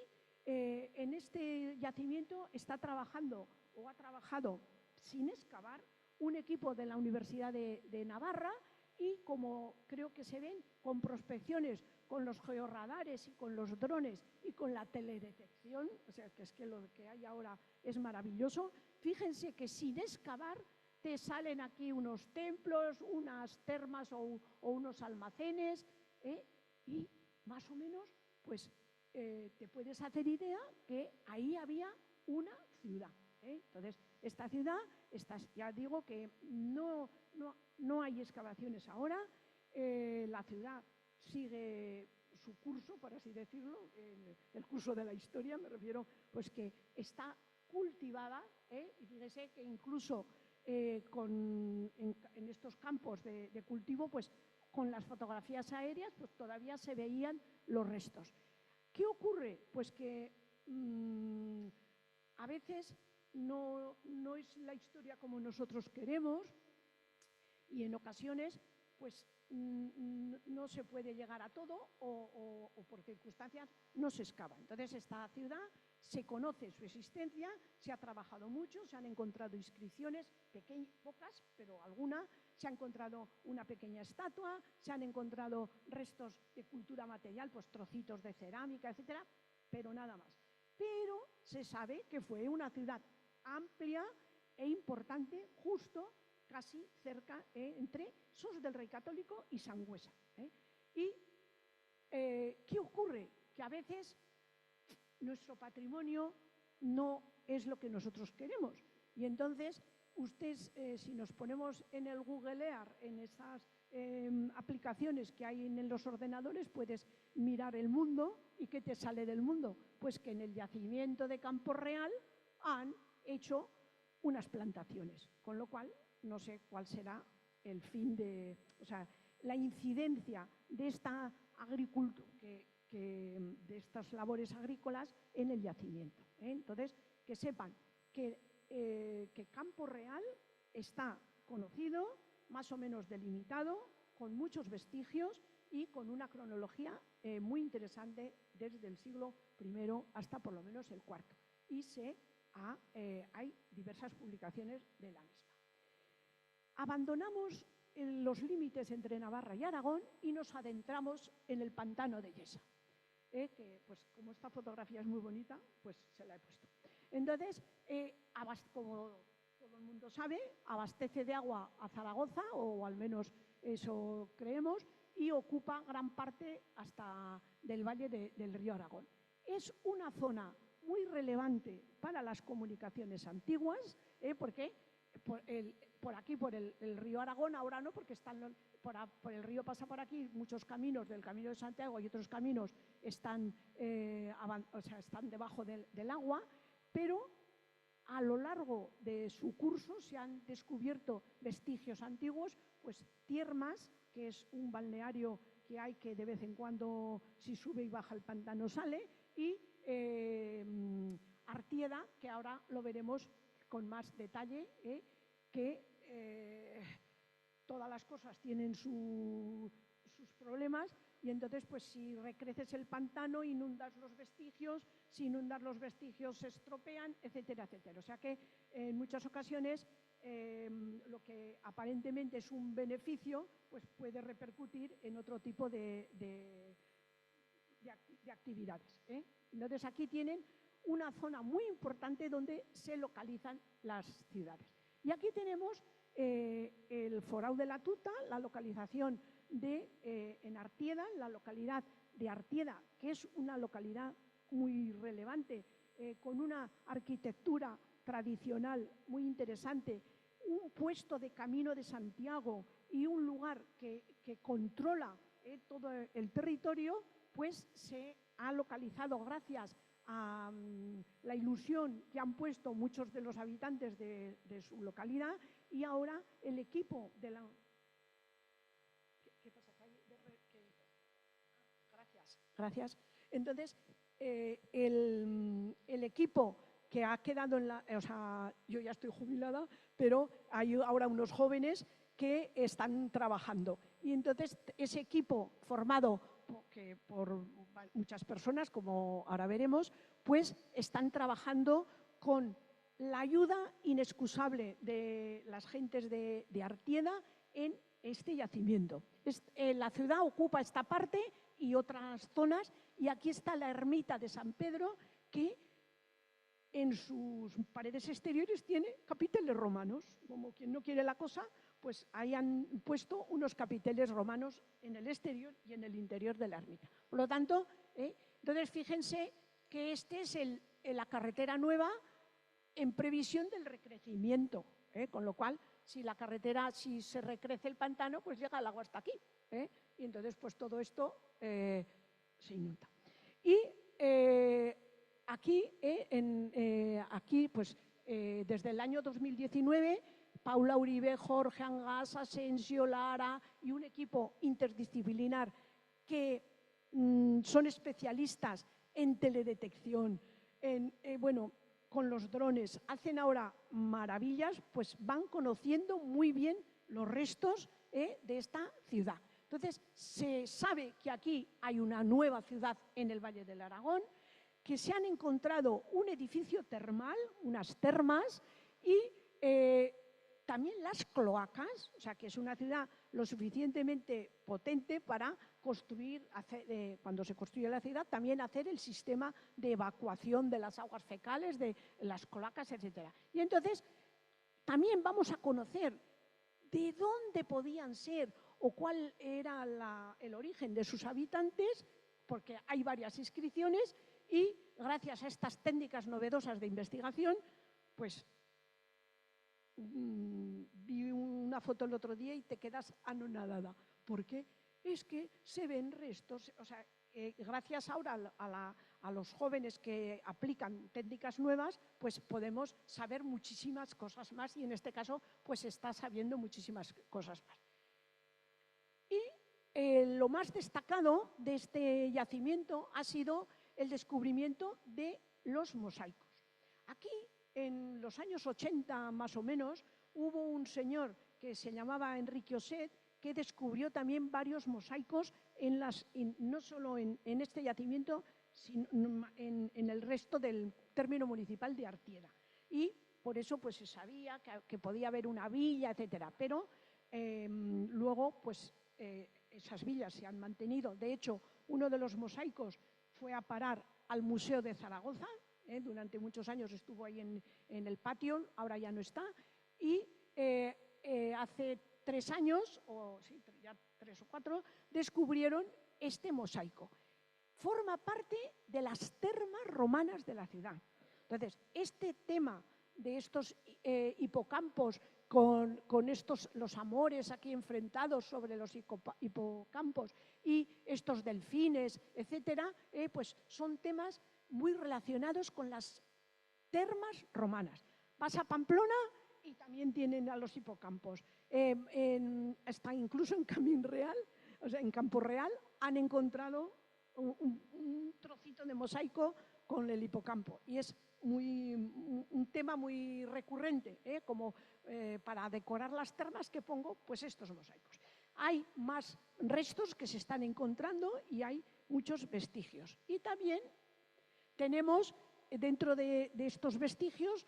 en este yacimiento, está trabajando o ha trabajado sin excavar un equipo de la Universidad de Navarra, y como creo que se ven, con prospecciones, con los georradares y con los drones y con la teledetección, o sea, que es que lo que hay ahora es maravilloso. Fíjense que sin excavar te salen aquí unos templos, unas termas o unos almacenes, y más o menos pues te puedes hacer idea que ahí había una ciudad. Entonces, esta ciudad, ya digo que no hay excavaciones ahora, la ciudad sigue su curso, por así decirlo, el curso de la historia, me refiero, pues que está cultivada, y fíjese que incluso en estos campos de cultivo, pues con las fotografías aéreas, pues todavía se veían los restos. ¿Qué ocurre? Pues que a veces no es la historia como nosotros queremos y en ocasiones pues no se puede llegar a todo o por circunstancias no se excava. Entonces esta ciudad se conoce su existencia, se ha trabajado mucho, se han encontrado inscripciones, pocas, pero alguna, se ha encontrado una pequeña estatua, se han encontrado restos de cultura material, pues trocitos de cerámica, etcétera, pero nada más. Pero se sabe que fue una ciudad amplia e importante, justo casi cerca, entre Sos del Rey Católico y Sangüesa. ¿Y qué ocurre? Que a veces nuestro patrimonio no es lo que nosotros queremos. Y entonces, si nos ponemos en el Googlear, en esas aplicaciones que hay en los ordenadores, puedes mirar el mundo. ¿Y qué te sale del mundo? Pues que en el yacimiento de Campo Real han hecho unas plantaciones, con lo cual no sé cuál será el fin de, o sea, la incidencia de esta agricultura, de estas labores agrícolas en el yacimiento. Entonces, que sepan que Campo Real está conocido, más o menos delimitado, con muchos vestigios y con una cronología muy interesante desde el siglo I hasta por lo menos el IV. Y hay diversas publicaciones de la misma. Abandonamos los límites entre Navarra y Aragón y nos adentramos en el pantano de Yesa, que pues como esta fotografía es muy bonita, pues se la he puesto. Entonces, como todo el mundo sabe, abastece de agua a Zaragoza, o al menos eso creemos, y ocupa gran parte hasta del valle del río Aragón. Es una zona muy relevante para las comunicaciones antiguas, porque por aquí, por el río Aragón, ahora no, porque por el río pasa por aquí, muchos caminos del Camino de Santiago y otros caminos están debajo del agua, pero a lo largo de su curso se han descubierto vestigios antiguos, pues Tiermas, que es un balneario que hay que de vez en cuando, si sube y baja el pantano, sale, y Artieda, que ahora lo veremos con más detalle, que todas las cosas tienen sus problemas, y entonces pues si recreces el pantano inundas los vestigios, si inundas los vestigios se estropean, etcétera, etcétera. O sea que en muchas ocasiones lo que aparentemente es un beneficio pues puede repercutir en otro tipo de actividades. Entonces aquí tienen una zona muy importante donde se localizan las ciudades. Y aquí tenemos el Forao de la Tuta, la localización en Artieda, la localidad de Artieda, que es una localidad muy relevante, con una arquitectura tradicional muy interesante, un puesto de Camino de Santiago y un lugar que controla todo el territorio, pues se ha localizado gracias a la ilusión que han puesto muchos de los habitantes de su localidad, y ahora el equipo de la... ¿Qué pasa? Gracias. Entonces, el equipo que ha quedado o sea, yo ya estoy jubilada, pero hay ahora unos jóvenes que están trabajando. Y entonces ese equipo formado por muchas personas, como ahora veremos, pues están trabajando con la ayuda inexcusable de las gentes de Artieda en este yacimiento. La ciudad ocupa esta parte y otras zonas, y aquí está la ermita de San Pedro, que en sus paredes exteriores tiene capiteles romanos. Como quien no quiere la cosa, pues hayan puesto unos capiteles romanos en el exterior y en el interior de la ermita. Por lo tanto, entonces fíjense que este es la carretera nueva en previsión del recrecimiento, con lo cual, si la carretera, si se recrece el pantano, pues llega el agua hasta aquí, y entonces pues todo esto se inunda. Y aquí, pues desde el año 2019, Paula Uribe, Jorge Angas, Asensio, Lara y un equipo interdisciplinar que son especialistas en teledetección, bueno, con los drones, hacen ahora maravillas, pues van conociendo muy bien los restos de esta ciudad. Entonces, se sabe que aquí hay una nueva ciudad en el Valle del Aragón, que se han encontrado un edificio termal, unas termas, y también las cloacas, o sea que es una ciudad lo suficientemente potente para construir, cuando se construye la ciudad, también hacer el sistema de evacuación de las aguas fecales, de las cloacas, etc. Y entonces también vamos a conocer de dónde podían ser o cuál era el origen de sus habitantes, porque hay varias inscripciones y gracias a estas técnicas novedosas de investigación, pues vi una foto el otro día y te quedas anonadada, porque es que se ven restos, o sea, gracias ahora a los jóvenes que aplican técnicas nuevas, pues podemos saber muchísimas cosas más y en este caso pues se está sabiendo muchísimas cosas más. Y lo más destacado de este yacimiento ha sido el descubrimiento de los mosaicos. Aquí, en los años 80 más o menos, hubo un señor que se llamaba Enrique Oset, que descubrió también varios mosaicos, no solo en este yacimiento, sino en el resto del término municipal de Artieda. Y por eso pues, se sabía que podía haber una villa, etcétera. Pero luego, pues, esas villas se han mantenido. De hecho, uno de los mosaicos fue a parar al Museo de Zaragoza. Durante muchos años estuvo ahí en el patio, ahora ya no está. Y hace 3 años, o sí, ya 3 o 4, descubrieron este mosaico. Forma parte de las termas romanas de la ciudad. Entonces, este tema de estos hipocampos con los amores aquí enfrentados sobre los hipocampos y estos delfines, etcétera, pues son temas muy relacionados con las termas romanas. Vas a Pamplona y también tienen a los hipocampos. Está incluso en Camín Real, o sea, en Campo Real, han encontrado un trocito de mosaico con el hipocampo. Y es un tema muy recurrente, como para decorar las termas que pongo, pues estos mosaicos. Hay más restos que se están encontrando y hay muchos vestigios. Y también tenemos dentro de estos vestigios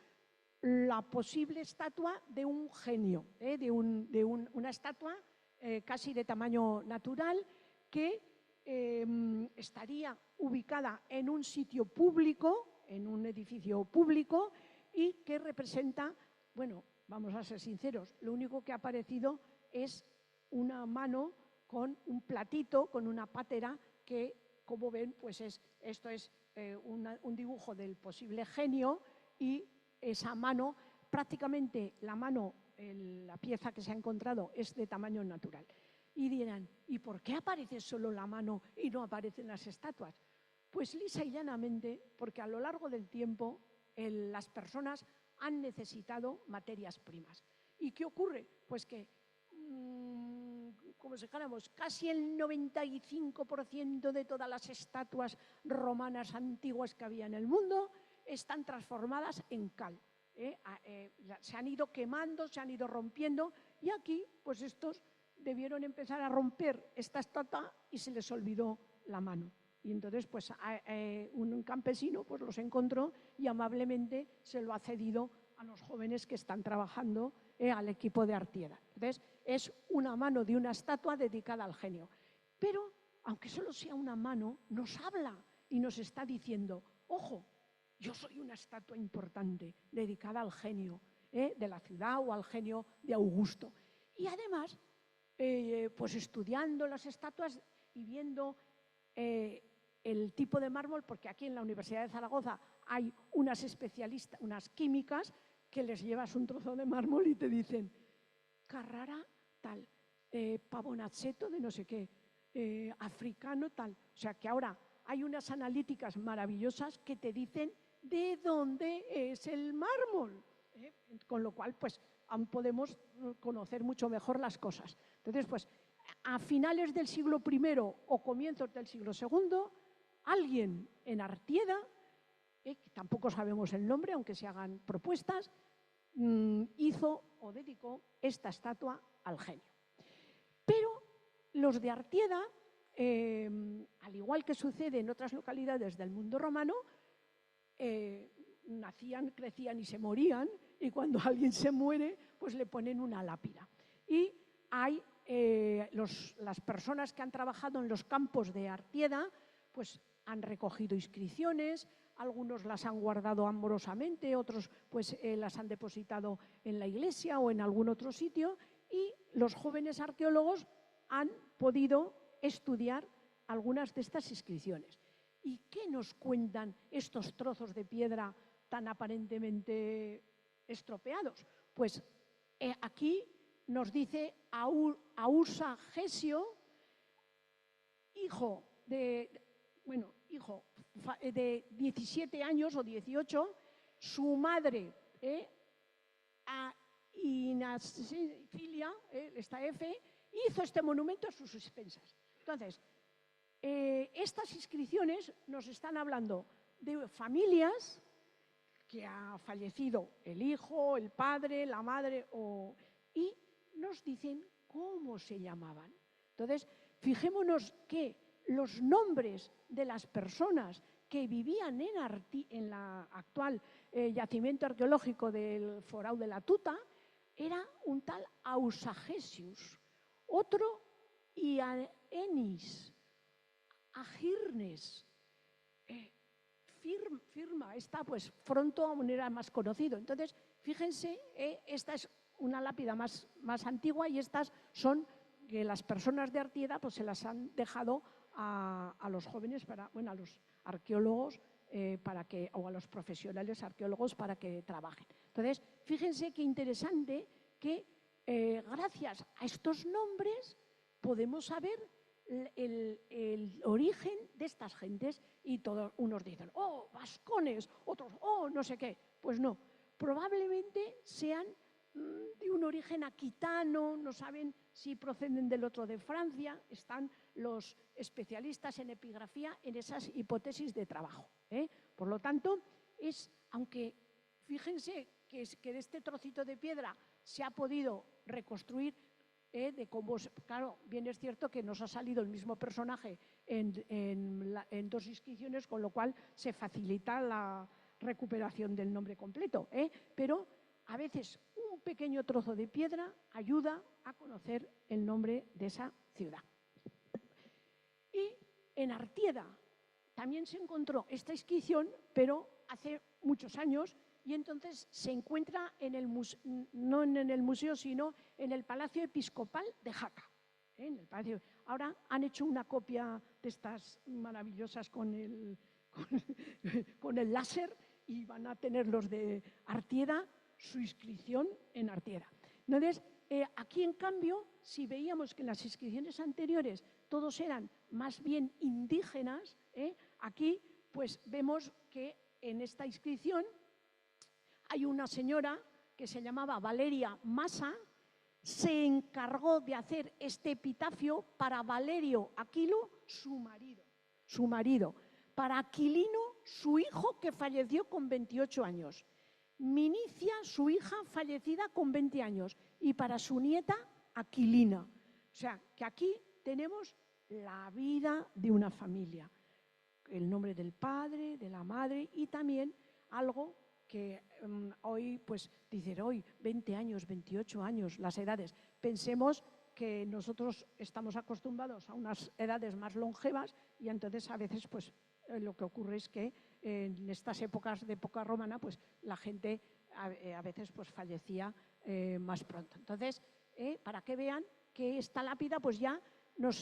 la posible estatua de un genio, de una estatua casi de tamaño natural que estaría ubicada en un sitio público, en un edificio público y que representa, bueno, vamos a ser sinceros, lo único que ha aparecido es una mano con un platito, con una pátera que, como ven, pues esto es un dibujo del posible genio y esa mano, prácticamente la mano, la pieza que se ha encontrado es de tamaño natural. Y dirán, ¿y por qué aparece solo la mano y no aparecen las estatuas? Pues lisa y llanamente porque a lo largo del tiempo las personas han necesitado materias primas. ¿Y qué ocurre? Pues que, como si dijéramos, casi el 95% de todas las estatuas romanas antiguas que había en el mundo están transformadas en cal. Se han ido quemando, se han ido rompiendo y aquí, pues estos debieron empezar a romper esta estatua y se les olvidó la mano. Y entonces, pues un campesino pues, los encontró y amablemente se lo ha cedido a los jóvenes que están trabajando al equipo de Artieda. Entonces, es una mano de una estatua dedicada al genio. Pero, aunque solo sea una mano, nos habla y nos está diciendo, ojo, yo soy una estatua importante dedicada al genio de la ciudad o al genio de Augusto. Y además, pues estudiando las estatuas y viendo el tipo de mármol, porque aquí en la Universidad de Zaragoza hay unas especialistas, unas químicas, que les llevas un trozo de mármol y te dicen Carrara tal, Pavonazzetto de no sé qué, africano tal. O sea que ahora hay unas analíticas maravillosas que te dicen de dónde es el mármol, con lo cual pues aún podemos conocer mucho mejor las cosas. Entonces, pues a finales del siglo I o comienzos del siglo II, alguien en Artieda, que tampoco sabemos el nombre, aunque se hagan propuestas, hizo o dedicó esta estatua al genio. Pero los de Artieda, al igual que sucede en otras localidades del mundo romano, nacían, crecían y se morían, y cuando alguien se muere, pues le ponen una lápida. Y hay las personas que han trabajado en los campos de Artieda, pues han recogido inscripciones, algunos las han guardado amorosamente, otros pues las han depositado en la iglesia o en algún otro sitio, y los jóvenes arqueólogos han podido estudiar algunas de estas inscripciones. ¿Y qué nos cuentan estos trozos de piedra tan aparentemente estropeados? Pues aquí nos dice Ausa Gesio, hijo de 17 años o 18, su madre, Inacilia, esta F, hizo este monumento a sus expensas. Entonces, estas inscripciones nos están hablando de familias que ha fallecido el hijo, el padre, la madre, y nos dicen cómo se llamaban. Entonces, fijémonos que los nombres de las personas que vivían en la actual yacimiento arqueológico del Forau de la Tuta era un tal Ausagesius, otro Iaenis, Agirnes, Firma, esta pues Fronto aún era más conocido. Entonces, fíjense, esta es una lápida más antigua y estas son que las personas de Artieda pues se las han dejado a los jóvenes, a los arqueólogos, o a los profesionales arqueólogos para que trabajen. Entonces, fíjense qué interesante que gracias a estos nombres podemos saber el origen de estas gentes, y todos unos dicen, oh, vascones, otros, oh, no sé qué. Pues no, probablemente sean de un origen aquitano, no saben si proceden del otro de Francia, están los especialistas en epigrafía en esas hipótesis de trabajo. Por lo tanto, aunque fíjense que de este trocito de piedra se ha podido reconstruir de cómo, claro, bien es cierto que nos ha salido el mismo personaje en dos inscripciones, con lo cual se facilita la recuperación del nombre completo, pero a veces un pequeño trozo de piedra ayuda a conocer el nombre de esa ciudad. Y en Artieda también se encontró esta inscripción, pero hace muchos años, y entonces se encuentra no en el museo, sino en el Palacio Episcopal de Jaca. Ahora han hecho una copia de estas maravillosas con el láser, y van a tener los de Artieda su inscripción en Artieda. Entonces, aquí en cambio, si veíamos que en las inscripciones anteriores todos eran más bien indígenas, aquí pues vemos que en esta inscripción hay una señora que se llamaba Valeria Massa, se encargó de hacer este epitafio para Valerio Aquilo, su marido, para Aquilino, su hijo, que falleció con 28 años, Minicia, su hija, fallecida con 20 años, y para su nieta, Aquilina. O sea, que aquí tenemos la vida de una familia, el nombre del padre, de la madre, y también algo que hoy, pues, dicen hoy 20 años, 28 años, las edades. Pensemos que nosotros estamos acostumbrados a unas edades más longevas, y entonces a veces, pues, lo que ocurre es que en estas épocas de época romana, pues, la gente a veces pues, fallecía más pronto. Entonces, para que vean que esta lápida pues ya no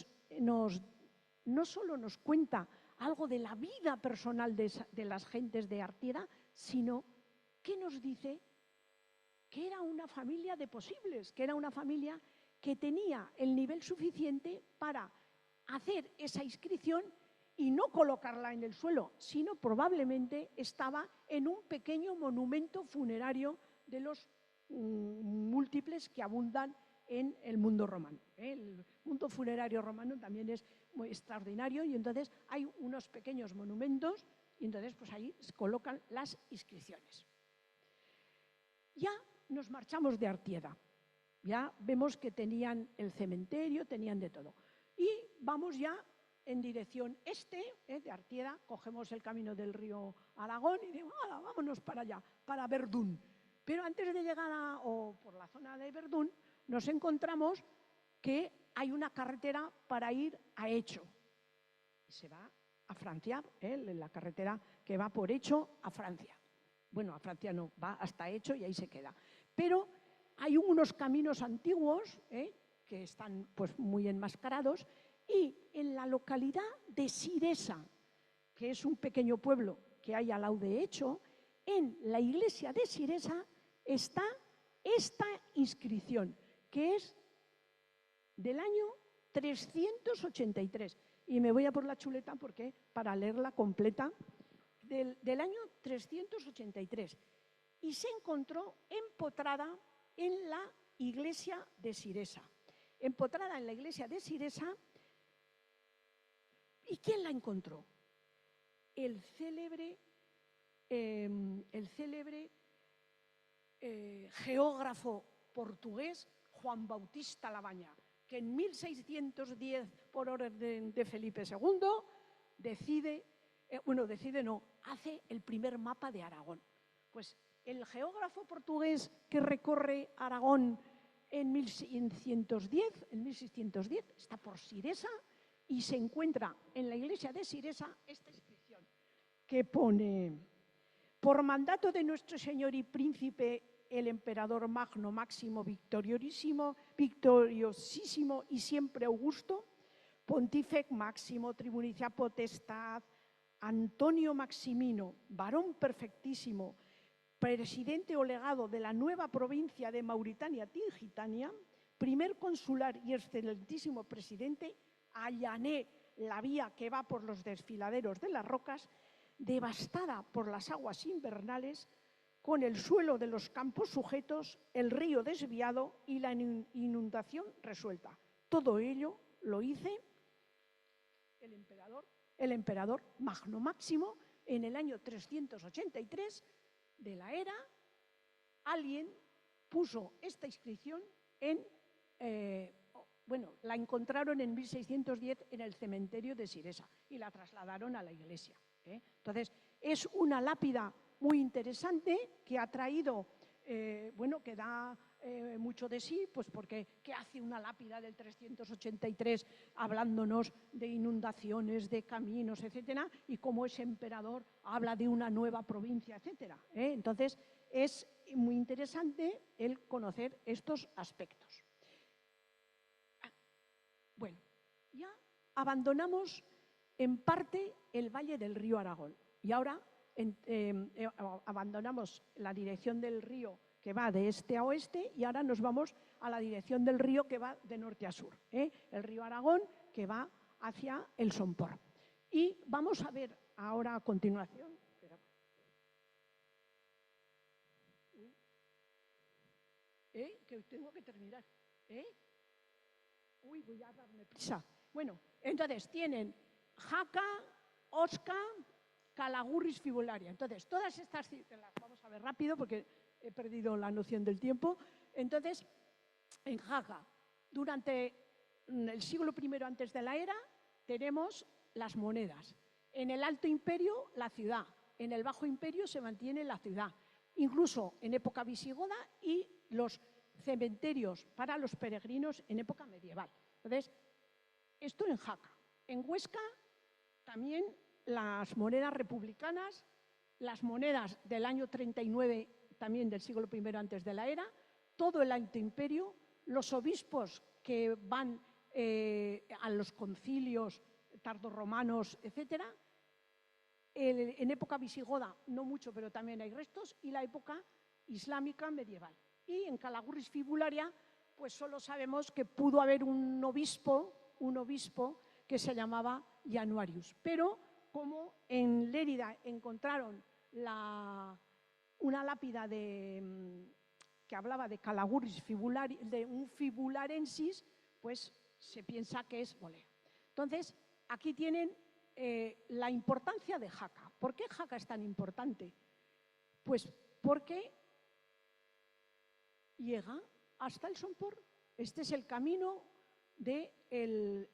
solo nos cuenta algo de la vida personal de las gentes de Artieda, sino que nos dice que era una familia de posibles, que era una familia que tenía el nivel suficiente para hacer esa inscripción y no colocarla en el suelo, sino probablemente estaba en un pequeño monumento funerario de los múltiples que abundan en el mundo romano. El mundo funerario romano también es muy extraordinario y entonces hay unos pequeños monumentos y entonces pues ahí se colocan las inscripciones. Ya nos marchamos de Artieda, ya vemos que tenían el cementerio, tenían de todo. Y vamos ya en dirección este de Artieda, cogemos el camino del río Aragón y digo, vámonos para allá, para Verdún. Pero antes de llegar por la zona de Verdún, nos encontramos que hay una carretera para ir a Echo. Se va a Francia, la carretera que va por Echo a Francia. Bueno, a Francia no, va hasta Echo y ahí se queda. Pero hay unos caminos antiguos que están pues muy enmascarados y en la localidad de Siresa, que es un pequeño pueblo que hay al lado de Echo, en la iglesia de Siresa está esta inscripción, que es del año 383. Y me voy a por la chuleta porque para leerla completa, del año 383. Y se encontró empotrada en la iglesia de Siresa. Empotrada en la iglesia de Siresa. ¿Y quién la encontró? El célebre geógrafo portugués Juan Bautista Labaña, que en 1610, por orden de Felipe II, hace el primer mapa de Aragón. Pues el geógrafo portugués que recorre Aragón en 1610 está por Siresa y se encuentra en la iglesia de Siresa esta inscripción que pone: por mandato de nuestro señor y príncipe el emperador Magno Máximo victoriosísimo y siempre augusto, pontífex máximo, tribunicia potestad, Antonio Maximino, varón perfectísimo, presidente o legado de la nueva provincia de Mauritania Tingitania, primer consular y excelentísimo presidente, allané la vía que va por los desfiladeros de las rocas, devastada por las aguas invernales, con el suelo de los campos sujetos, el río desviado y la inundación resuelta. Todo ello lo hice el emperador Magno Máximo en el año 383 de la era. Alguien puso esta inscripción la encontraron en 1610 en el cementerio de Siresa y la trasladaron a la iglesia. Entonces, es una lápida muy interesante que ha traído, que da mucho de sí, pues porque ¿qué hace una lápida del 383 hablándonos de inundaciones, de caminos, etcétera? Y cómo ese emperador habla de una nueva provincia, etcétera. Entonces, es muy interesante el conocer estos aspectos. Bueno, ya abandonamos en parte el valle del río Aragón y ahora abandonamos la dirección del río que va de este a oeste y ahora nos vamos a la dirección del río que va de norte a sur, el río Aragón que va hacia el Somport. Y vamos a ver ahora a continuación. Que tengo que terminar. Voy a darme prisa. Bueno, entonces tienen Jaca, Osca, Calagurris, Fibularia. Entonces, todas estas las vamos a ver rápido porque he perdido la noción del tiempo. Entonces, en Jaca, durante el siglo I antes de la era, tenemos las monedas. En el Alto Imperio, la ciudad. En el Bajo Imperio se mantiene la ciudad. Incluso en época visigoda y los cementerios para los peregrinos en época medieval. Entonces, esto en Jaca. En Huesca, también las monedas republicanas, las monedas del año 39, también del siglo I antes de la era, todo el Alto Imperio, los obispos que van a los concilios tardorromanos, etcétera. En época visigoda, no mucho, pero también hay restos, y la época islámica medieval. Y en Calagurris Fibularia, pues solo sabemos que pudo haber un obispo que se llamaba Januarius. Pero como en Lérida encontraron una lápida que hablaba de Calagurris Fibularia, de un fibularensis, pues se piensa que es Bolea. Entonces, aquí tienen la importancia de Jaca. ¿Por qué Jaca es tan importante? Pues porque llega hasta el Somport. Este es el camino del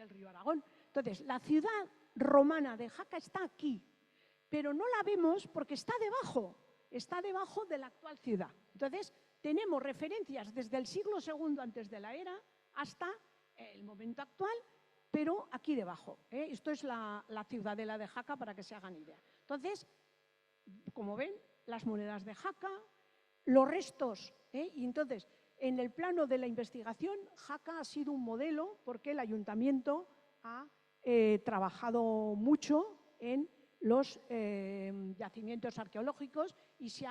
río Aragón. Entonces, la ciudad romana de Jaca está aquí, pero no la vemos porque está debajo de la actual ciudad. Entonces, tenemos referencias desde el siglo II antes de la era hasta el momento actual, pero aquí debajo. Esto es la ciudadela de Jaca, para que se hagan idea. Entonces, como ven, las monedas de Jaca, los restos, y entonces, en el plano de la investigación, Jaca ha sido un modelo porque el ayuntamiento ha trabajado mucho en los yacimientos arqueológicos y si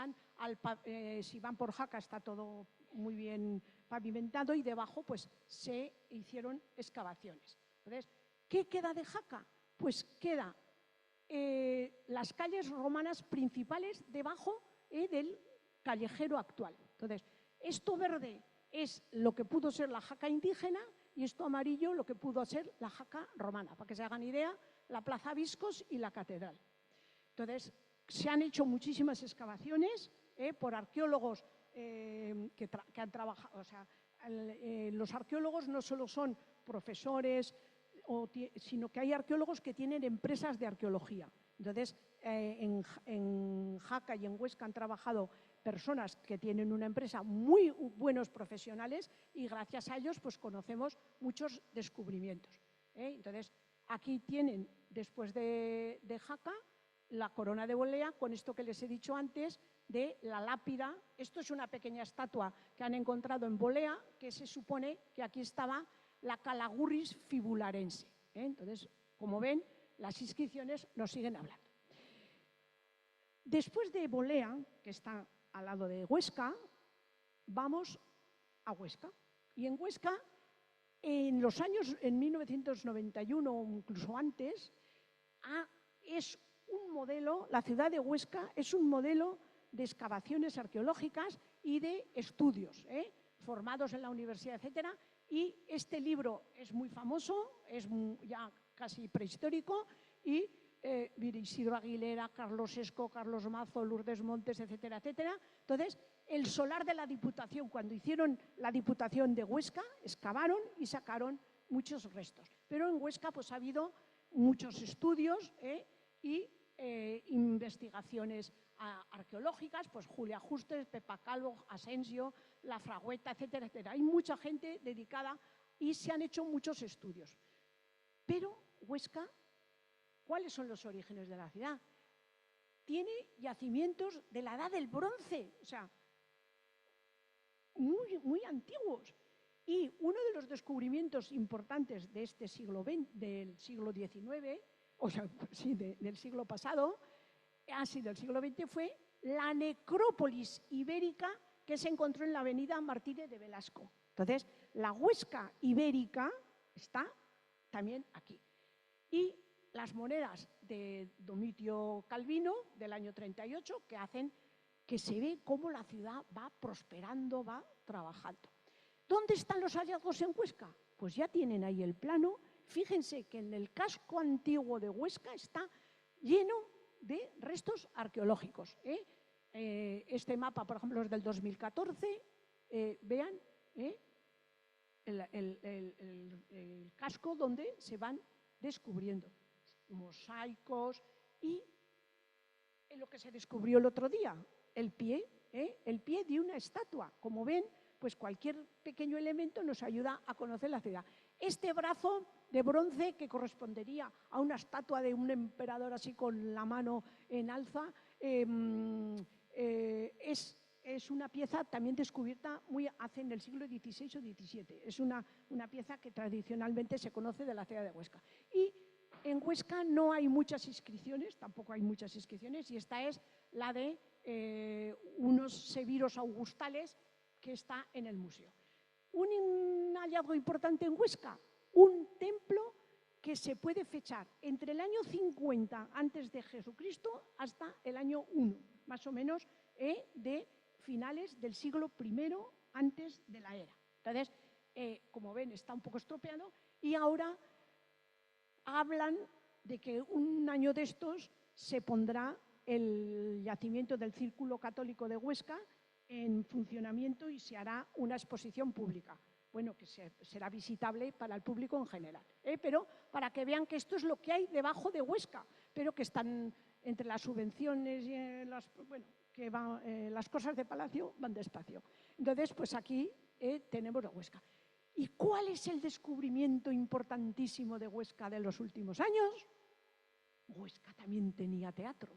van por Jaca está todo muy bien pavimentado y debajo pues se hicieron excavaciones. Entonces, ¿qué queda de Jaca? Pues queda las calles romanas principales debajo del callejero actual. Entonces, esto verde es lo que pudo ser la Jaca indígena y esto amarillo lo que pudo ser la Jaca romana. Para que se hagan idea, la Plaza Viscos y la catedral. Entonces, se han hecho muchísimas excavaciones por arqueólogos que han trabajado. O sea, los arqueólogos no solo son profesores, sino que hay arqueólogos que tienen empresas de arqueología. Entonces, en Jaca y en Huesca han trabajado personas que tienen una empresa, muy buenos profesionales, y gracias a ellos pues conocemos muchos descubrimientos. Entonces, aquí tienen, después de Jaca, la corona de Bolea, con esto que les he dicho antes, de la lápida. Esto es una pequeña estatua que han encontrado en Bolea, que se supone que aquí estaba la Calagurris fibularense. Entonces, como ven, las inscripciones nos siguen hablando. Después de Bolea, que está al lado de Huesca, vamos a Huesca. Y en Huesca, en 1991 o incluso antes, es un modelo, la ciudad de Huesca es un modelo de excavaciones arqueológicas y de estudios, formados en la universidad, etcétera. Y este libro es muy famoso, es ya casi prehistórico, y Isidro Aguilera, Carlos Esco, Carlos Mazo, Lourdes Montes, etcétera, etcétera. Entonces, el solar de la Diputación, cuando hicieron la Diputación de Huesca, excavaron y sacaron muchos restos. Pero en Huesca pues, ha habido muchos estudios y investigaciones arqueológicas, pues Julia Justes, Pepa Calvo, Asensio, La Fragüeta, etcétera, etcétera. Hay mucha gente dedicada y se han hecho muchos estudios. Pero Huesca, ¿cuáles son los orígenes de la ciudad? Tiene yacimientos de la Edad del Bronce, o sea, muy antiguos. Y uno de los descubrimientos importantes de este siglo XX, del siglo XIX, o sea, sí, del siglo pasado, ha sido el siglo XX, fue la necrópolis ibérica que se encontró en la avenida Martínez de Velasco. Entonces, la Huesca ibérica está también aquí. Y las monedas de Domitio Calvino del año 38 que hacen que se ve cómo la ciudad va prosperando, va trabajando. ¿Dónde están los hallazgos en Huesca? Pues ya tienen ahí el plano. Fíjense que en el casco antiguo de Huesca está lleno de restos arqueológicos. Este mapa, por ejemplo, es del 2014. Vean el casco donde se van descubriendo mosaicos y lo que se descubrió el otro día, el pie de una estatua. Como ven, pues cualquier pequeño elemento nos ayuda a conocer la ciudad. Este brazo de bronce, que correspondería a una estatua de un emperador así con la mano en alza, es es una pieza también descubierta hace en el siglo XVI o XVII. Es una pieza que tradicionalmente se conoce de la ciudad de Huesca. Y en Huesca no hay muchas inscripciones, tampoco hay muchas inscripciones, y esta es la de unos seviros augustales que está en el museo. Un hallazgo importante en Huesca, un templo que se puede fechar entre el año 50 antes de Jesucristo hasta el año 1, más o menos, de finales del siglo I antes de la era. Entonces, como ven, está un poco estropeado y ahora hablan de que un año de estos se pondrá el yacimiento del Círculo Católico de Huesca en funcionamiento y se hará una exposición pública. Bueno, que será visitable para el público en general, pero para que vean que esto es lo que hay debajo de Huesca, pero que están entre las subvenciones y las cosas de Palacio van despacio. Entonces, pues aquí tenemos a Huesca. ¿Y cuál es el descubrimiento importantísimo de Huesca de los últimos años? Huesca también tenía teatro.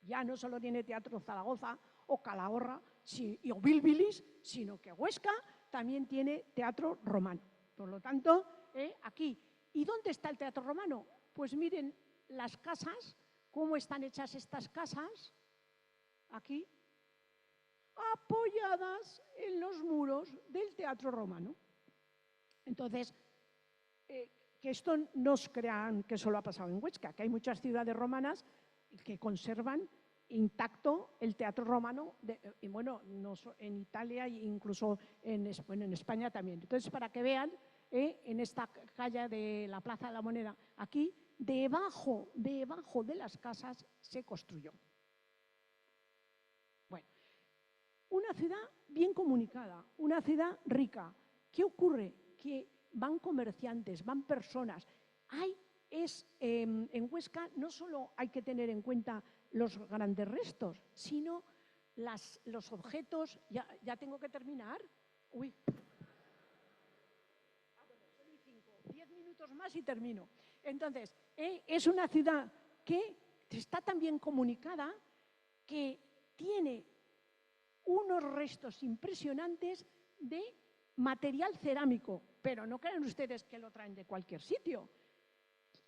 Ya no solo tiene Teatro Zaragoza o Calahorra o Bilbilis, sino que Huesca también tiene teatro romano. Por lo tanto, aquí. ¿Y dónde está el teatro romano? Pues miren las casas, cómo están hechas estas casas, aquí, apoyadas en los muros del teatro romano. Entonces, que esto no os crean que solo ha pasado en Huesca, que hay muchas ciudades romanas que conservan intacto el teatro romano, y bueno, en Italia e incluso en España también. Entonces, para que vean, en esta calle de la Plaza de la Moneda, aquí, debajo de las casas se construyó. Bueno, una ciudad bien comunicada, una ciudad rica. ¿Qué ocurre? Que van comerciantes, van personas. En Huesca no solo hay que tener en cuenta los grandes restos, sino los objetos. Ya tengo que terminar. Uy. Son 10 minutos más y termino. Entonces, es una ciudad que está tan bien comunicada que tiene unos restos impresionantes de material cerámico, pero no crean ustedes que lo traen de cualquier sitio.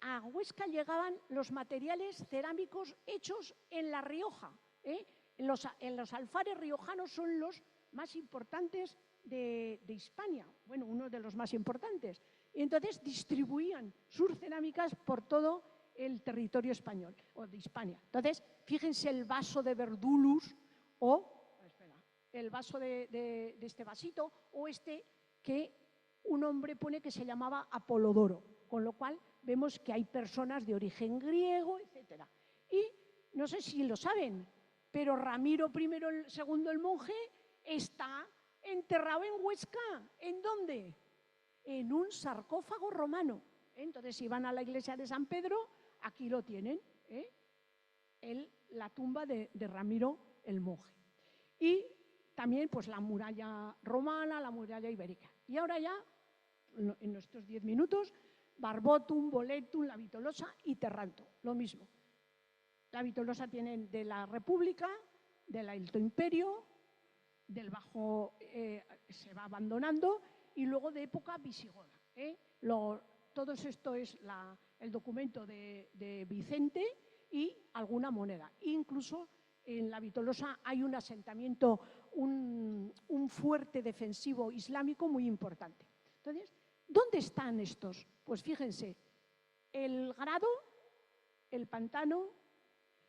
A Huesca llegaban los materiales cerámicos hechos en La Rioja. Los alfares riojanos son los más importantes de Hispania, bueno, uno de los más importantes. Y entonces distribuían sus cerámicas por todo el territorio español o de Hispania. Entonces, fíjense el vaso de Verdulus el vaso de este vasito o que un hombre pone que se llamaba Apolodoro, con lo cual vemos que hay personas de origen griego, etc. Y no sé si lo saben, pero Ramiro I, II el monje, está enterrado en Huesca. ¿En dónde? En un sarcófago romano. Entonces, si van a la iglesia de San Pedro, aquí lo tienen, la tumba de Ramiro el monje. Y también pues, la muralla romana, la muralla ibérica. Y ahora ya, en nuestros 10 minutos, Barbotum, Boletum, la Vitolosa y Terranto, lo mismo. La Vitolosa tienen de la República, del Alto Imperio, del Bajo se va abandonando y luego de época visigoda. Todo esto es el documento de Vicente y alguna moneda. Incluso en la Vitolosa hay un asentamiento, un fuerte defensivo islámico muy importante. Entonces, ¿dónde están estos? Pues fíjense, el Grado, el Pantano,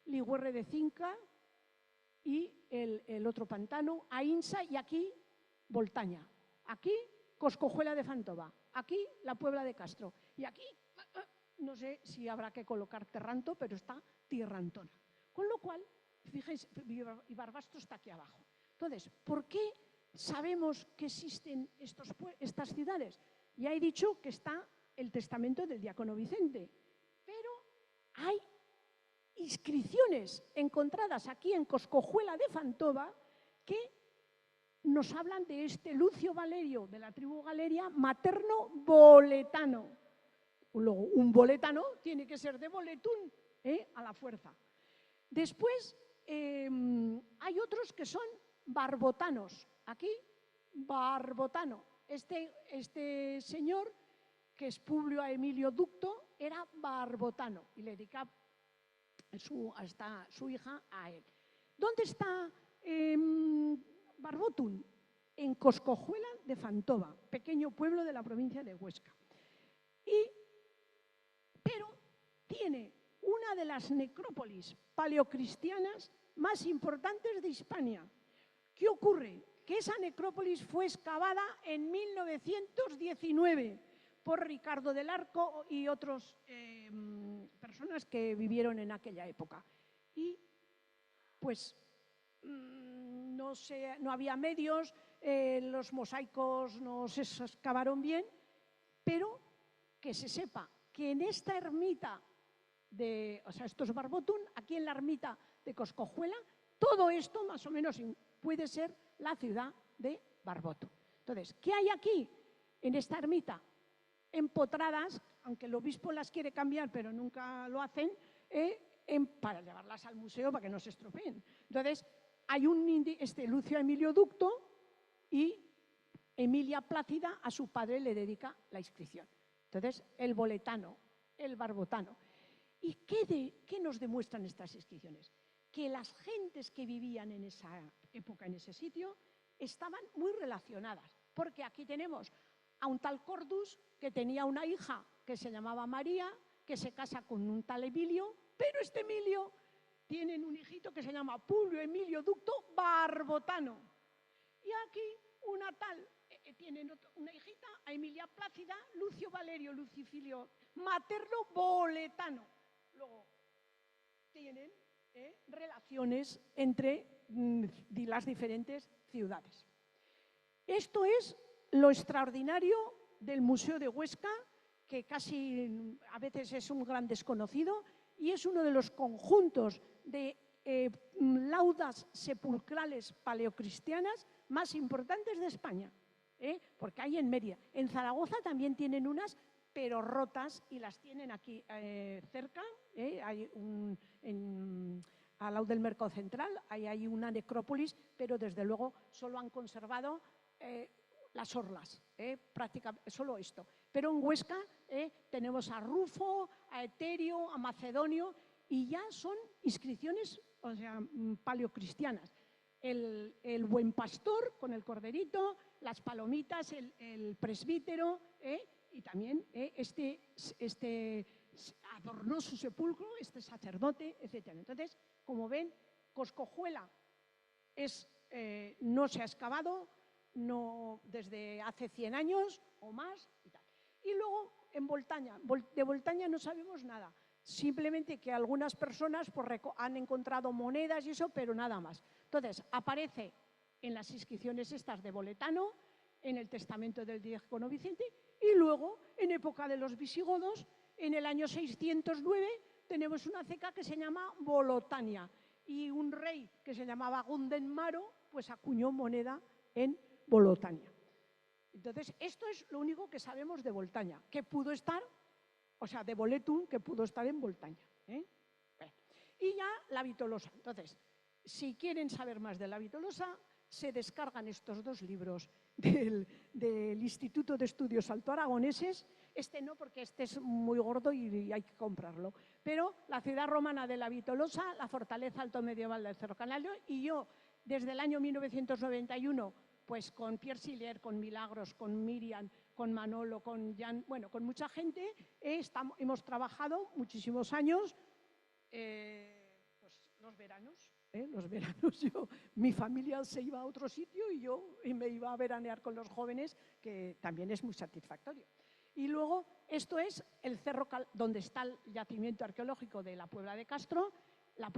Ligüerre de Cinca y el otro pantano, Ainsa, y aquí Voltaña. Aquí Coscojuela de Fantova, aquí la Puebla de Castro y aquí no sé si habrá que colocar Terranto, pero está Tierrantona. Con lo cual, fíjense, y Barbastro está aquí abajo. Entonces, ¿por qué sabemos que existen estas ciudades? Ya he dicho que está el testamento del diácono Vicente, pero hay inscripciones encontradas aquí en Coscojuela de Fantova que nos hablan de este Lucio Valerio de la tribu Galeria, materno boletano. Luego, un boletano tiene que ser de boletún, a la fuerza. Después hay otros que son barbotanos. Aquí, Barbotano. Este señor, que es Publio Emilio Ducto, era barbotano y le dedicaba hasta su hija a él. ¿Dónde está Barbotum? En Coscojuela de Fantova, pequeño pueblo de la provincia de Huesca. Pero tiene una de las necrópolis paleocristianas más importantes de Hispania. ¿Qué ocurre? Que esa necrópolis fue excavada en 1919 por Ricardo del Arco y otras personas que vivieron en aquella época. Y pues no había medios, los mosaicos no se excavaron bien, pero que se sepa que en esta ermita esto es Barbotum, aquí en la ermita de Coscojuela, todo esto más o menos puede ser la ciudad de Barbotum. Entonces, ¿qué hay aquí en esta ermita? Empotradas, aunque el obispo las quiere cambiar, pero nunca lo hacen, para llevarlas al museo para que no se estropeen. Entonces, hay Lucio Emilio Ducto y Emilia Plácida a su padre le dedica la inscripción. Entonces, el boletano, el barbotano. ¿Y qué nos demuestran estas inscripciones? Que las gentes que vivían en esa época, en ese sitio, estaban muy relacionadas. Porque aquí tenemos a un tal Cordus que tenía una hija que se llamaba María, que se casa con un tal Emilio, pero este Emilio tiene un hijito que se llama Publio Emilio Ducto Barbotano. Y aquí tienen una hijita, a Emilia Plácida, Lucio Valerio Lucifilio Materno Boletano. Luego tienen relaciones entre las diferentes ciudades. Esto es lo extraordinario del Museo de Huesca, que casi a veces es un gran desconocido, y es uno de los conjuntos de laudas sepulcrales paleocristianas más importantes de España, porque hay en Mérida. En Zaragoza también tienen unas, pero rotas, y las tienen aquí cerca. Hay al lado del Mercado Central hay una necrópolis, pero desde luego solo han conservado las orlas, prácticamente solo esto. Pero en Huesca tenemos a Rufo, a Eterio, a Macedonio, y ya son inscripciones, o sea, paleocristianas. El buen pastor con el corderito, las palomitas, el presbítero, y también este adornó su sepulcro, este sacerdote, etc. Entonces, como ven, Coscojuela no se ha excavado desde hace 100 años o más. Y luego, en Boltaña, de Boltaña no sabemos nada. Simplemente que algunas personas han encontrado monedas y eso, pero nada más. Entonces, aparece en las inscripciones estas de Boletano, en el testamento del diácono Vicente, y luego, en época de los visigodos, en el año 609, tenemos una ceca que se llama Bolotania, y un rey que se llamaba Gundenmaro, pues acuñó moneda en Bolotania. Entonces, esto es lo único que sabemos de Boltaña, que pudo estar, o sea, de Boletum, que pudo estar en Boltaña. Y ya la Vitolosa. Entonces, si quieren saber más de la Vitolosa, se descargan estos dos libros del Instituto de Estudios Altoaragoneses. Este no, porque este es muy gordo y hay que comprarlo. Pero la ciudad romana de la Vitolosa, la fortaleza altomedieval del Cerro Canario, y yo, desde el año 1991, pues con Pierre Siller, con Milagros, con Miriam, con Manolo, con Jan, bueno, con mucha gente, hemos trabajado muchísimos años, pues los veranos. Mi familia se iba a otro sitio y yo me iba a veranear con los jóvenes, que también es muy satisfactorio. Y luego, esto es el cerro donde está el yacimiento arqueológico de la Puebla de Castro, la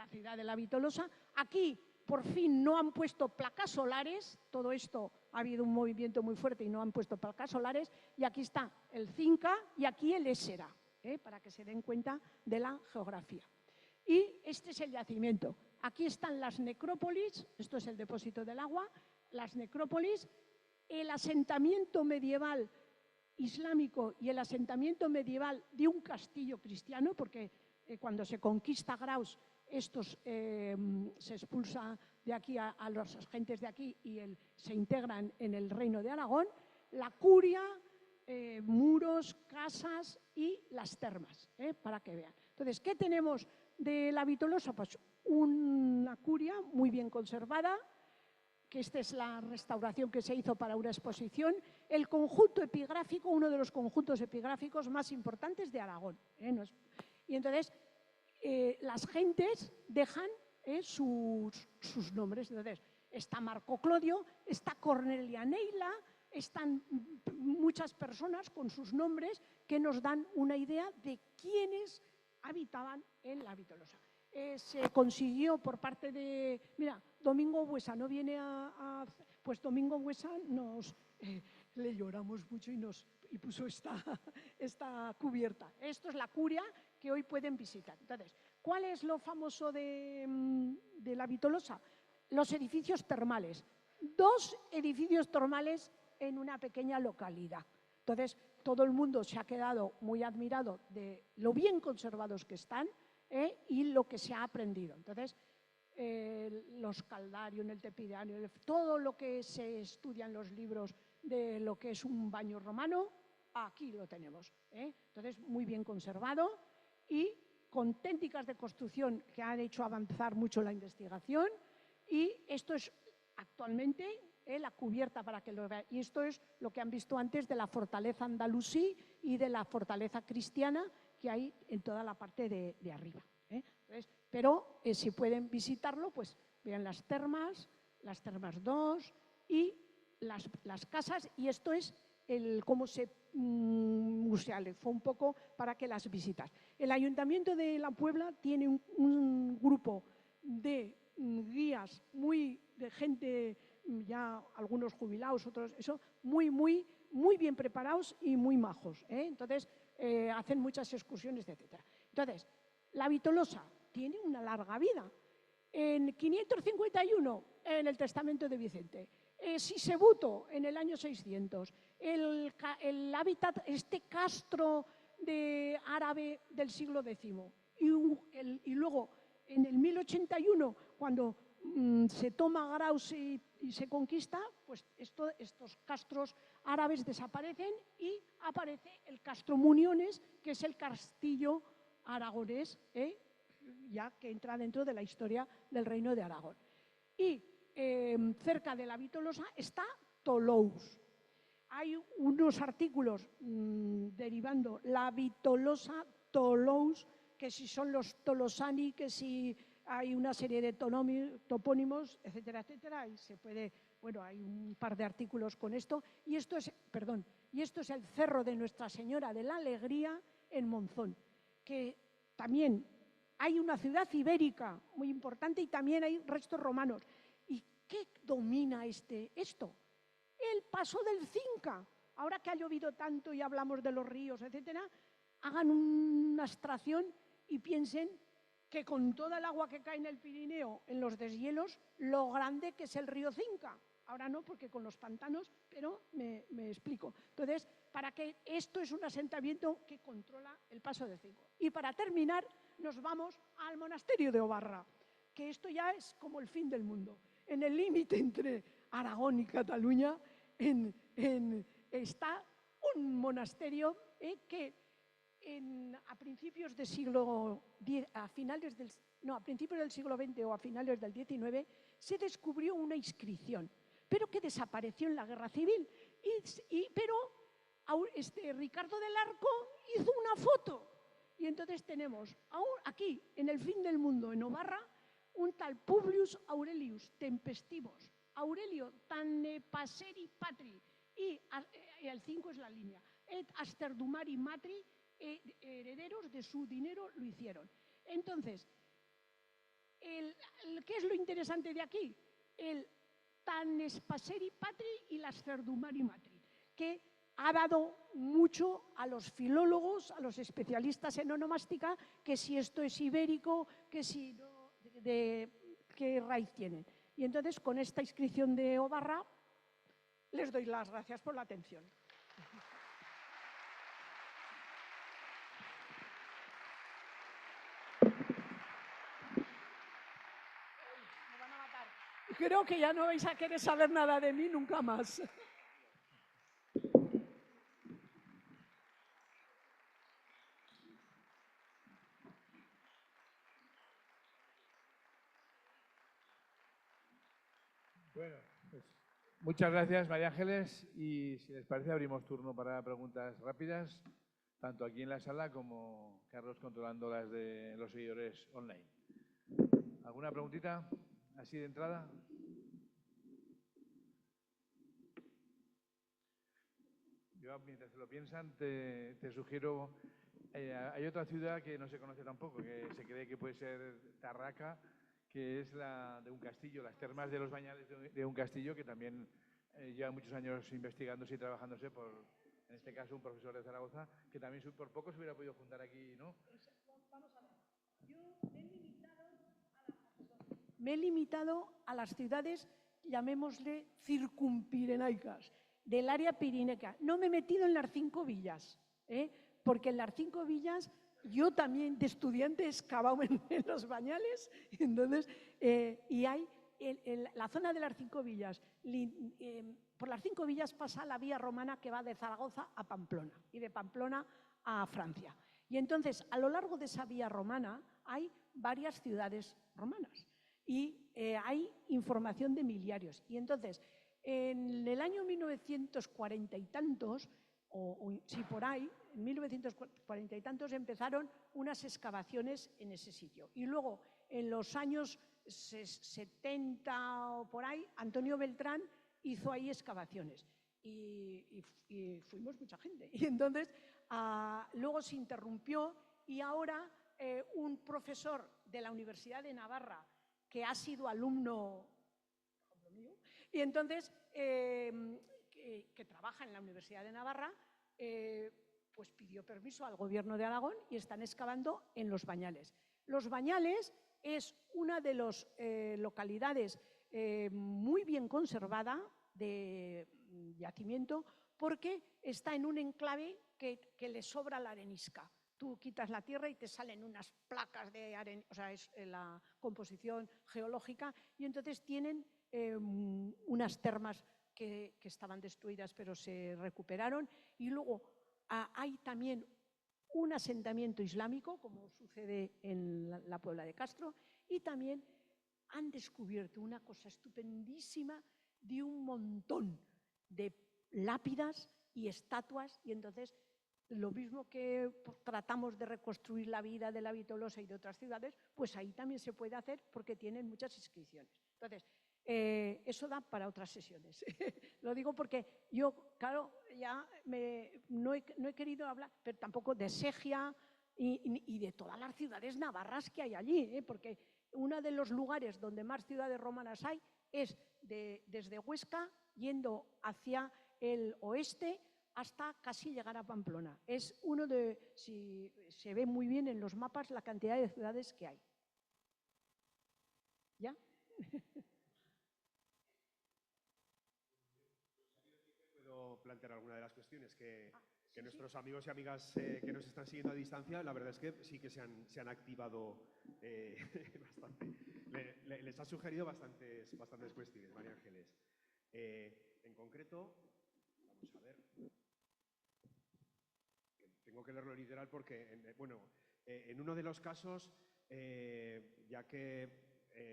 ciudad de la Vitolosa. Aquí, por fin, no han puesto placas solares, todo esto ha habido un movimiento muy fuerte y no han puesto placas solares, y aquí está el Cinca y aquí el Ésera, para que se den cuenta de la geografía. Y este es el yacimiento. Aquí están las necrópolis, esto es el depósito del agua, las necrópolis, el asentamiento medieval islámico y el asentamiento medieval de un castillo cristiano, porque cuando se conquista Graus, se expulsa de aquí a los gentes de aquí y se integran en el Reino de Aragón, la curia, muros, casas y las termas, para que vean. Entonces, ¿qué tenemos de la Vitolosa? Pues una curia muy bien conservada, que esta es la restauración que se hizo para una exposición, el conjunto epigráfico, uno de los conjuntos epigráficos más importantes de Aragón. Y entonces, las gentes dejan sus nombres. Entonces, está Marco Clodio, está Cornelia Neila, están muchas personas con sus nombres que nos dan una idea de quiénes habitaban en la Vitolosa. Se consiguió por parte de... Mira, Domingo Buesa no viene pues Domingo Buesa le lloramos mucho y puso esta cubierta. Esto es la curia que hoy pueden visitar. Entonces, ¿cuál es lo famoso de la Vitolosa? Los edificios termales. 2 edificios termales en una pequeña localidad. Entonces, todo el mundo se ha quedado muy admirado de lo bien conservados que están y lo que se ha aprendido. Entonces, los Caldarios, el Tepidáneo, todo lo que se estudia en los libros de lo que es un baño romano, aquí lo tenemos. Entonces, muy bien conservado y con técnicas de construcción que han hecho avanzar mucho la investigación, y esto es actualmente la cubierta para que lo vean. Y esto es lo que han visto antes de la fortaleza andalusí y de la fortaleza cristiana que hay en toda la parte de arriba. Entonces, pero si pueden visitarlo, pues vean las termas 2 y las casas, y esto es cómo se museale, fue un poco para que las visitas. El Ayuntamiento de La Puebla tiene un grupo de guías de gente, ya algunos jubilados, otros, eso, muy bien preparados y muy majos. Entonces, hacen muchas excursiones, etc. Entonces, la Vitolosa tiene una larga vida. En 551, en el testamento de Vicente. Sisebuto, en el año 600. El hábitat, este castro árabe del siglo X. Y luego, en el 1081, cuando se toma Graus y se conquista, pues estos castros árabes desaparecen y aparece el Castro Muniones, que es el castillo aragonés, ya que entra dentro de la historia del Reino de Aragón. Y cerca de la Vitolosa está Toulouse. Hay unos artículos derivando la Vitolosa, Toulouse, que si son los tolosani, que si hay una serie de topónimos, etcétera, etcétera, y se puede, bueno, hay un par de artículos con esto, y esto es el Cerro de Nuestra Señora de la Alegría en Monzón, que también hay una ciudad ibérica muy importante y también hay restos romanos. ¿Y qué domina esto? El paso del Cinca. Ahora que ha llovido tanto y hablamos de los ríos, etcétera, hagan una abstracción y piensen que con toda el agua que cae en el Pirineo, en los deshielos, lo grande que es el río Cinca. Ahora no, porque con los pantanos, pero me explico. Entonces, para que esto es un asentamiento que controla el paso del Cinca. Y para terminar, nos vamos al monasterio de Obarra, que esto ya es como el fin del mundo. En el límite entre Aragón y Cataluña está un monasterio que a principios del siglo a principios del siglo XX o a finales del XIX se descubrió una inscripción, pero que desapareció en la Guerra Civil. Pero Ricardo del Arco hizo una foto. Y entonces tenemos aquí, en el fin del mundo, en Obarra, un tal Publius Aurelius Tempestivus, Aurelio tanne passeri patri, y el 5 es la línea, et asterdumari matri, herederos de su dinero lo hicieron. Entonces, ¿qué es lo interesante de aquí? El tannes passeri patri y las asterdumari matri, que ha dado mucho a los filólogos, a los especialistas en onomástica, que si esto es ibérico, que si no, qué raíz tienen. Y entonces, con esta inscripción de Obarra, les doy las gracias por la atención. Me van a matar. Creo que ya no vais a querer saber nada de mí nunca más. Bueno, pues muchas gracias, María Ángeles. Y si les parece, abrimos turno para preguntas rápidas, tanto aquí en la sala como Carlos controlando las de los seguidores online. ¿Alguna preguntita así de entrada? Yo, mientras lo piensan, te sugiero, hay otra ciudad que no se conoce tampoco, que se cree que puede ser Tarraca, que es la de un castillo, las termas de los Bañales de un castillo, que también lleva muchos años investigándose y trabajándose por, en este caso, un profesor de Zaragoza, que también por poco se hubiera podido juntar aquí, ¿no? Vamos a ver. Yo me he limitado a las ciudades, llamémosle circumpirenaicas, del área pirinaica. No me he metido en las 5 villas, porque en las 5 villas yo también de estudiante excavaba en los Bañales, entonces, y hay la zona de las 5 villas. Por las 5 villas pasa la vía romana que va de Zaragoza a Pamplona y de Pamplona a Francia. Y entonces, a lo largo de esa vía romana hay varias ciudades romanas y hay información de miliarios. Y entonces, en el año 1940 y tantos, sí, por ahí, en 1940 y tantos empezaron unas excavaciones en ese sitio. Y luego, en los años 70 o por ahí, Antonio Beltrán hizo ahí excavaciones. Y fuimos mucha gente. Y entonces, luego se interrumpió y ahora un profesor de la Universidad de Navarra, que ha sido alumno mío, y entonces, que trabaja en la Universidad de Navarra, pues pidió permiso al Gobierno de Aragón y están excavando en Los Bañales. Los Bañales es una de las localidades muy bien conservada de yacimiento, porque está en un enclave que le sobra la arenisca. Tú quitas la tierra y te salen unas placas de arena, o sea, es la composición geológica, y entonces tienen unas termas que estaban destruidas pero se recuperaron, y luego hay también un asentamiento islámico, como sucede en la Puebla de Castro, y también han descubierto una cosa estupendísima de un montón de lápidas y estatuas, y entonces lo mismo que tratamos de reconstruir la vida de la Vítolosa y de otras ciudades, pues ahí también se puede hacer porque tienen muchas inscripciones. Entonces, eso da para otras sesiones. Lo digo porque yo, claro, ya no he querido hablar, pero tampoco de Segia y de todas las ciudades navarras que hay allí, porque uno de los lugares donde más ciudades romanas hay es desde Huesca, yendo hacia el oeste, hasta casi llegar a Pamplona. Es uno de, si se ve muy bien en los mapas, la cantidad de ciudades que hay. ¿Ya? Puedo plantear alguna de las cuestiones que nuestros amigos y amigas que nos están siguiendo a distancia, la verdad es que sí que se han activado bastante. Les ha sugerido bastantes cuestiones, María Ángeles. En concreto, vamos a ver. Tengo que leerlo literal porque, en uno de los casos, ya que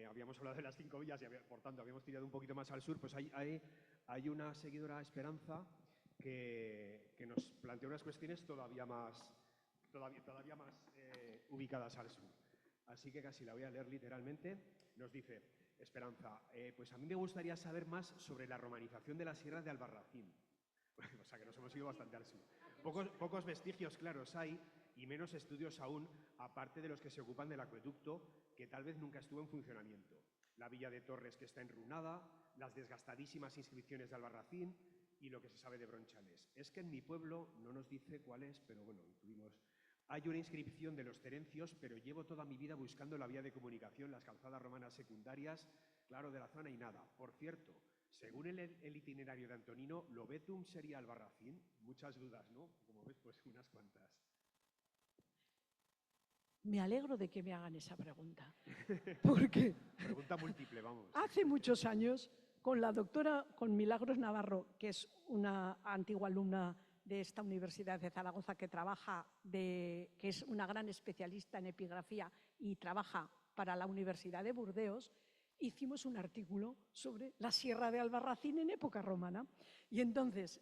habíamos hablado de las 5 villas y por tanto habíamos tirado un poquito más al sur, pues hay una seguidora, Esperanza, que nos plantea unas cuestiones todavía más ubicadas al sur. Así que casi la voy a leer literalmente. Nos dice Esperanza, pues a mí me gustaría saber más sobre la romanización de la Sierra de Albarracín. O sea que nos hemos ido bastante al sur. Pocos vestigios claros hay y menos estudios aún, aparte de los que se ocupan del acueducto, que tal vez nunca estuvo en funcionamiento. La villa de Torres, que está enrunada, las desgastadísimas inscripciones de Albarracín y lo que se sabe de Bronchales. Es que en mi pueblo, no nos dice cuál es, pero bueno, tuvimos... Hay una inscripción de los Terencios, pero llevo toda mi vida buscando la vía de comunicación, las calzadas romanas secundarias, claro, de la zona y nada. Por cierto, según el itinerario de Antonino, Lobetum sería Albarracín. Muchas dudas, ¿no? Como ves, pues unas cuantas. Me alegro de que me hagan esa pregunta, porque Pregunta múltiple, vamos. hace muchos años, con la doctora, con Milagros Navarro, que es una antigua alumna de esta Universidad de Zaragoza que es una gran especialista en epigrafía y trabaja para la Universidad de Burdeos, hicimos un artículo sobre la Sierra de Albarracín en época romana. Y entonces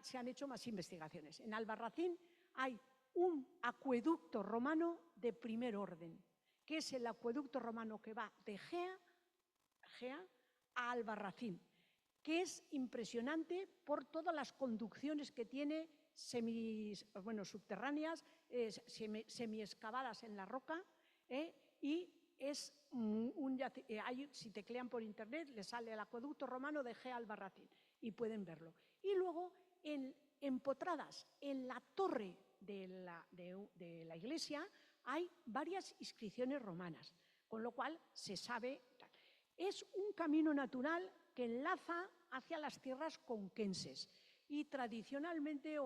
se han hecho más investigaciones. En Albarracín hay un acueducto romano de primer orden, que es el acueducto romano que va de Gea a Albarracín, que es impresionante por todas las conducciones que tiene subterráneas, semiexcavadas en la roca, y es si teclean por internet les sale el acueducto romano de Gea a Albarracín y pueden verlo. Y luego empotradas en la torre de la iglesia hay varias inscripciones romanas, con lo cual se sabe. Es un camino natural que enlaza hacia las tierras conquenses y tradicionalmente,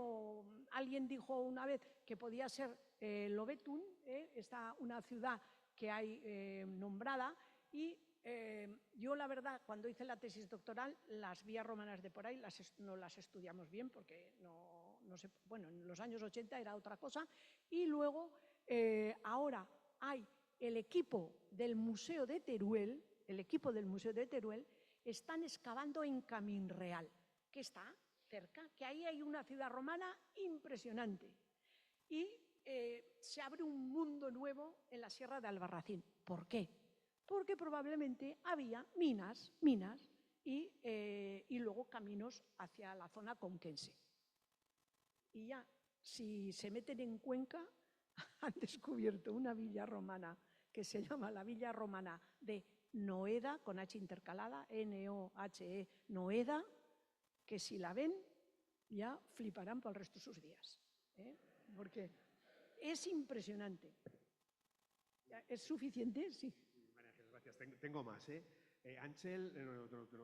alguien dijo una vez que podía ser Lobetun, está una ciudad que hay nombrada, y yo la verdad cuando hice la tesis doctoral las vías romanas de por ahí no las estudiamos bien porque no sé, bueno, en los años 80 era otra cosa, y luego ahora hay el equipo del Museo de Teruel, están excavando en Caminreal, que está cerca, que ahí hay una ciudad romana impresionante. Y se abre un mundo nuevo en la Sierra de Albarracín. ¿Por qué? Porque probablemente había minas y luego caminos hacia la zona conquense. Y ya, si se meten en Cuenca, han descubierto una villa romana que se llama la Villa Romana de Noeda, con H intercalada, N-O-H-E, Noeda, que si la ven ya fliparán por el resto de sus días, porque es impresionante. ¿Es suficiente? Sí. María Ángeles, gracias. Tengo más. Ángel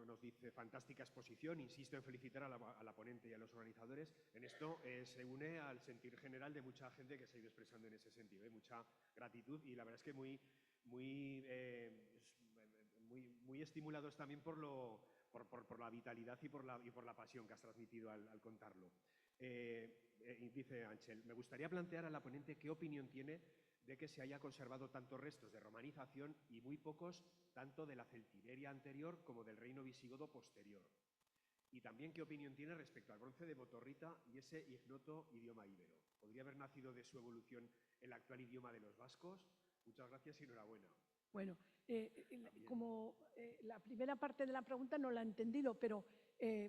nos dice, fantástica exposición, insisto en felicitar a la ponente y a los organizadores. En esto se une al sentir general de mucha gente que se ha ido expresando en ese sentido. Mucha gratitud y la verdad es que muy estimulados también por la vitalidad y por la pasión que has transmitido al contarlo. Dice Ángel, me gustaría plantear a la ponente qué opinión tiene de que se haya conservado tantos restos de romanización y muy pocos tanto de la celtiberia anterior como del reino visigodo posterior. Y también qué opinión tiene respecto al bronce de Botorrita y ese ignoto idioma íbero. ¿Podría haber nacido de su evolución el actual idioma de los vascos? Muchas gracias y enhorabuena. Bueno, como la primera parte de la pregunta no la he entendido, pero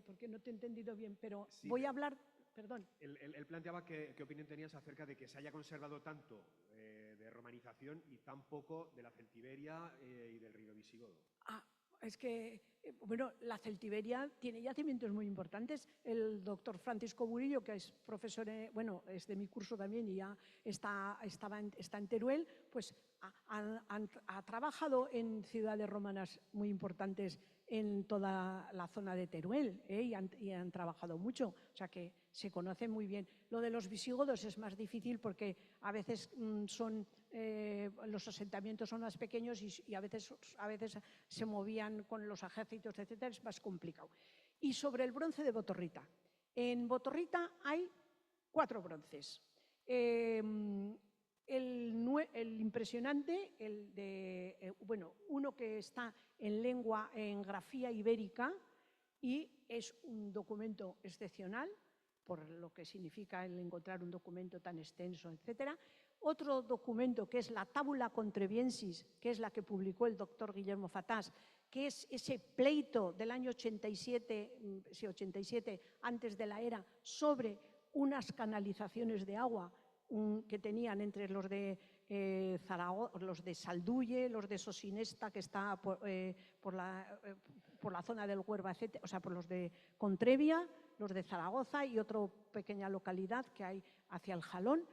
porque no te he entendido bien, pero sí, voy a hablar. Perdón. Él planteaba qué opinión tenías acerca de que se haya conservado tanto de romanización y tan poco de la celtiberia y del reino visigodo. Es que, bueno, la celtiberia tiene yacimientos muy importantes. El doctor Francisco Burillo, que es profesor, es de mi curso también y ya está en Teruel, pues ha trabajado en ciudades romanas muy importantes en toda la zona de Teruel, y han trabajado mucho, o sea que se conoce muy bien. Lo de los visigodos es más difícil porque a veces los asentamientos son más pequeños y a veces se movían con los ejércitos, etcétera, es más complicado. Y sobre el bronce de Botorrita. En Botorrita hay 4 bronces. El impresionante, uno que está en grafía ibérica y es un documento excepcional, por lo que significa el encontrar un documento tan extenso, etcétera. Otro documento que es la Tabula Contrebiensis, que es la que publicó el doctor Guillermo Fatás, que es ese pleito del año 87, antes de la era, sobre unas canalizaciones de agua que tenían entre los de Zaragoza, los de Salduye, los de Sosinesta, que está por la zona del Huerva, etc., o sea, por los de Contrevia, los de Zaragoza y otra pequeña localidad que hay hacia el Jalón.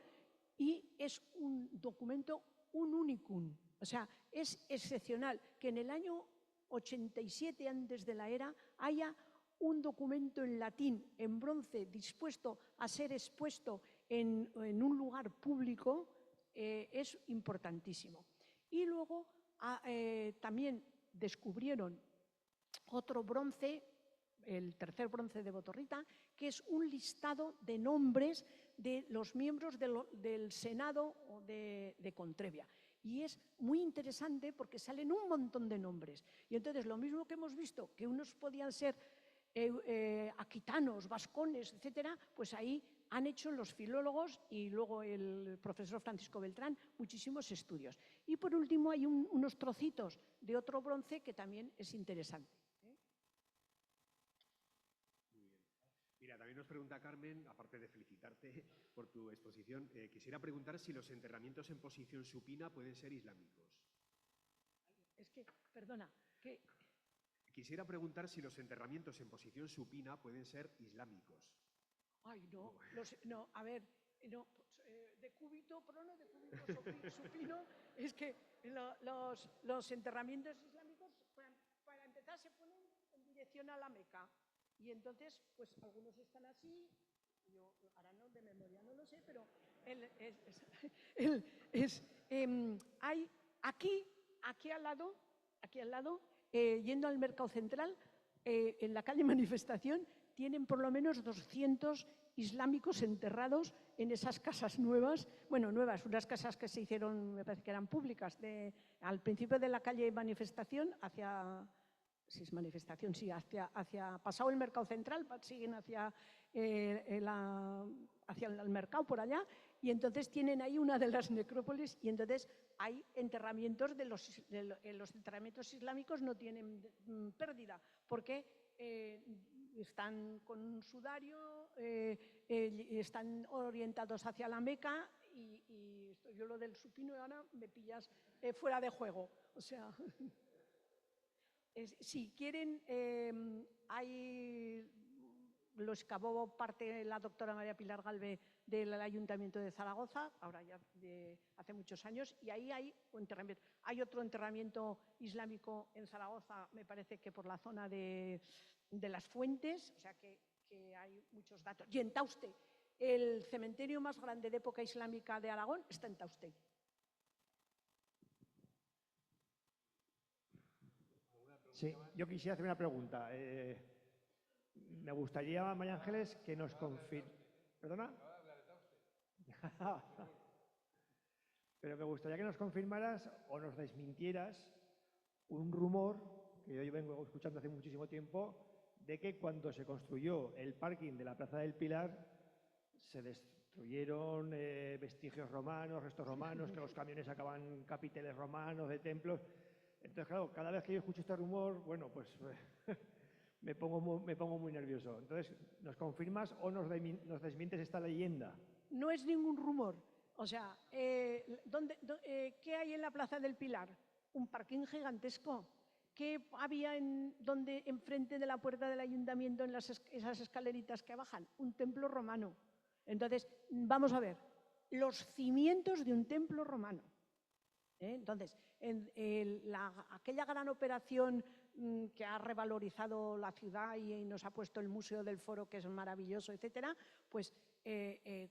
Y es un documento, un unicum. O sea, es excepcional que en el año 87 antes de la era haya un documento en latín, en bronce, dispuesto a ser expuesto en un lugar público es importantísimo. Y luego también descubrieron otro bronce, el tercer bronce de Botorrita, que es un listado de nombres de los miembros del Senado de Contrevia. Y es muy interesante porque salen un montón de nombres. Y entonces lo mismo que hemos visto, que unos podían ser aquitanos, vascones, etcétera, pues ahí han hecho los filólogos y luego el profesor Francisco Beltrán muchísimos estudios. Y por último hay unos trocitos de otro bronce que también es interesante. Muy bien. Mira, también nos pregunta Carmen, aparte de felicitarte por tu exposición, quisiera preguntar si los enterramientos en posición supina pueden ser islámicos. Es que, perdona, que... Quisiera preguntar si los enterramientos en posición supina pueden ser islámicos. Ay, no, no, a ver, no, de cúbito prono, de cúbito supino, es que los enterramientos islámicos, para empezar, se ponen en dirección a la Meca. Y entonces, pues algunos están así, yo ahora no, de memoria no lo sé, pero hay aquí al lado, yendo al Mercado Central, en la calle Manifestación, tienen por lo menos 200 islámicos enterrados en esas casas nuevas, bueno, nuevas, unas casas que se hicieron, me parece que eran públicas, al principio de la calle Manifestación, hacia pasado el Mercado Central, siguen hacia el mercado por allá, y entonces tienen ahí una de las necrópolis, y entonces hay enterramientos los enterramientos islámicos no tienen pérdida, porque están con un sudario, están orientados hacia la Meca, y yo lo del supino ahora me pillas fuera de juego, o sea... Si quieren, lo excavó parte la doctora María Pilar Galve del Ayuntamiento de Zaragoza, ahora ya hace muchos años, y ahí hay un enterramiento. Hay otro enterramiento islámico en Zaragoza, me parece que por la zona de las Fuentes, o sea que hay muchos datos. Y en Tauste, el cementerio más grande de época islámica de Aragón está en Tauste. Sí, yo quisiera hacer una pregunta. Me gustaría, María Ángeles, que nos confirme... ¿Perdona? Pero me gustaría que nos confirmaras o nos desmintieras un rumor que yo vengo escuchando hace muchísimo tiempo, de que cuando se construyó el parking de la Plaza del Pilar se destruyeron vestigios romanos, restos romanos, que los camiones sacaban capiteles romanos de templos. Entonces, claro, cada vez que yo escucho este rumor, bueno, pues me pongo muy nervioso. Entonces, ¿nos confirmas o nos desmientes esta leyenda? No es ningún rumor. O sea, ¿qué hay en la Plaza del Pilar? Un parking gigantesco. ¿Qué había enfrente de la puerta del ayuntamiento en esas escaleritas que bajan? Un templo romano. Entonces, vamos a ver, los cimientos de un templo romano. Entonces, aquella gran operación que ha revalorizado la ciudad y nos ha puesto el Museo del Foro, que es maravilloso, etcétera, pues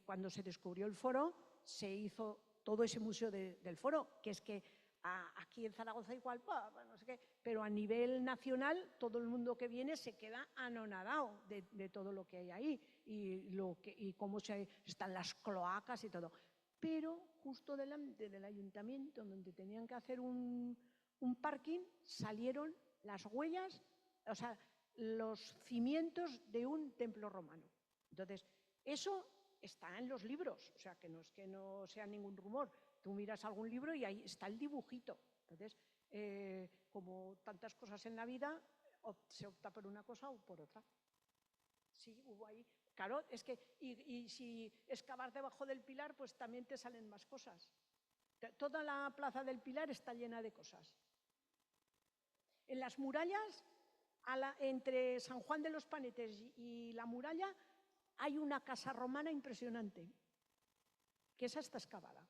cuando se descubrió el Foro, se hizo todo ese Museo del Foro, que es que aquí en Zaragoza igual, no sé qué, pero a nivel nacional todo el mundo que viene se queda anonadado de todo lo que hay ahí y cómo están las cloacas y todo. Pero justo delante del ayuntamiento, donde tenían que hacer un parking, salieron las huellas, o sea, los cimientos de un templo romano. Entonces, eso está en los libros, o sea, que no sea ningún rumor. Tú miras algún libro y ahí está el dibujito. Entonces, como tantas cosas en la vida, se opta por una cosa o por otra. Sí, hubo ahí. Claro, es que, y si excavar debajo del pilar, pues también te salen más cosas. Toda la Plaza del Pilar está llena de cosas. En las murallas, entre San Juan de los Panetes y la muralla, hay una casa romana impresionante, que esa está excavada.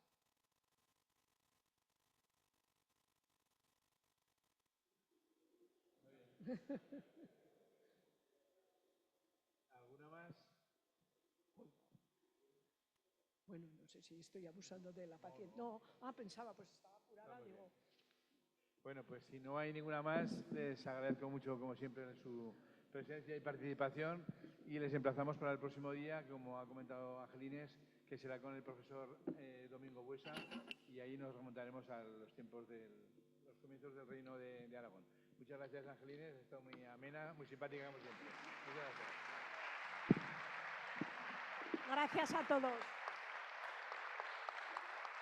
¿Alguna más? Bueno, no sé. sé si estoy abusando de la paciencia. No, pensaba, pues estaba apurada, digo. Bueno, pues si no hay ninguna más, les agradezco mucho, como siempre, su presencia y participación y les emplazamos para el próximo día, como ha comentado Angelines, que será con el profesor Domingo Buesa, y ahí nos remontaremos a los tiempos de los comienzos del Reino de Aragón. Muchas gracias, Angelines, ha estado muy amena, muy simpática como siempre. Muchas gracias. Gracias a todos.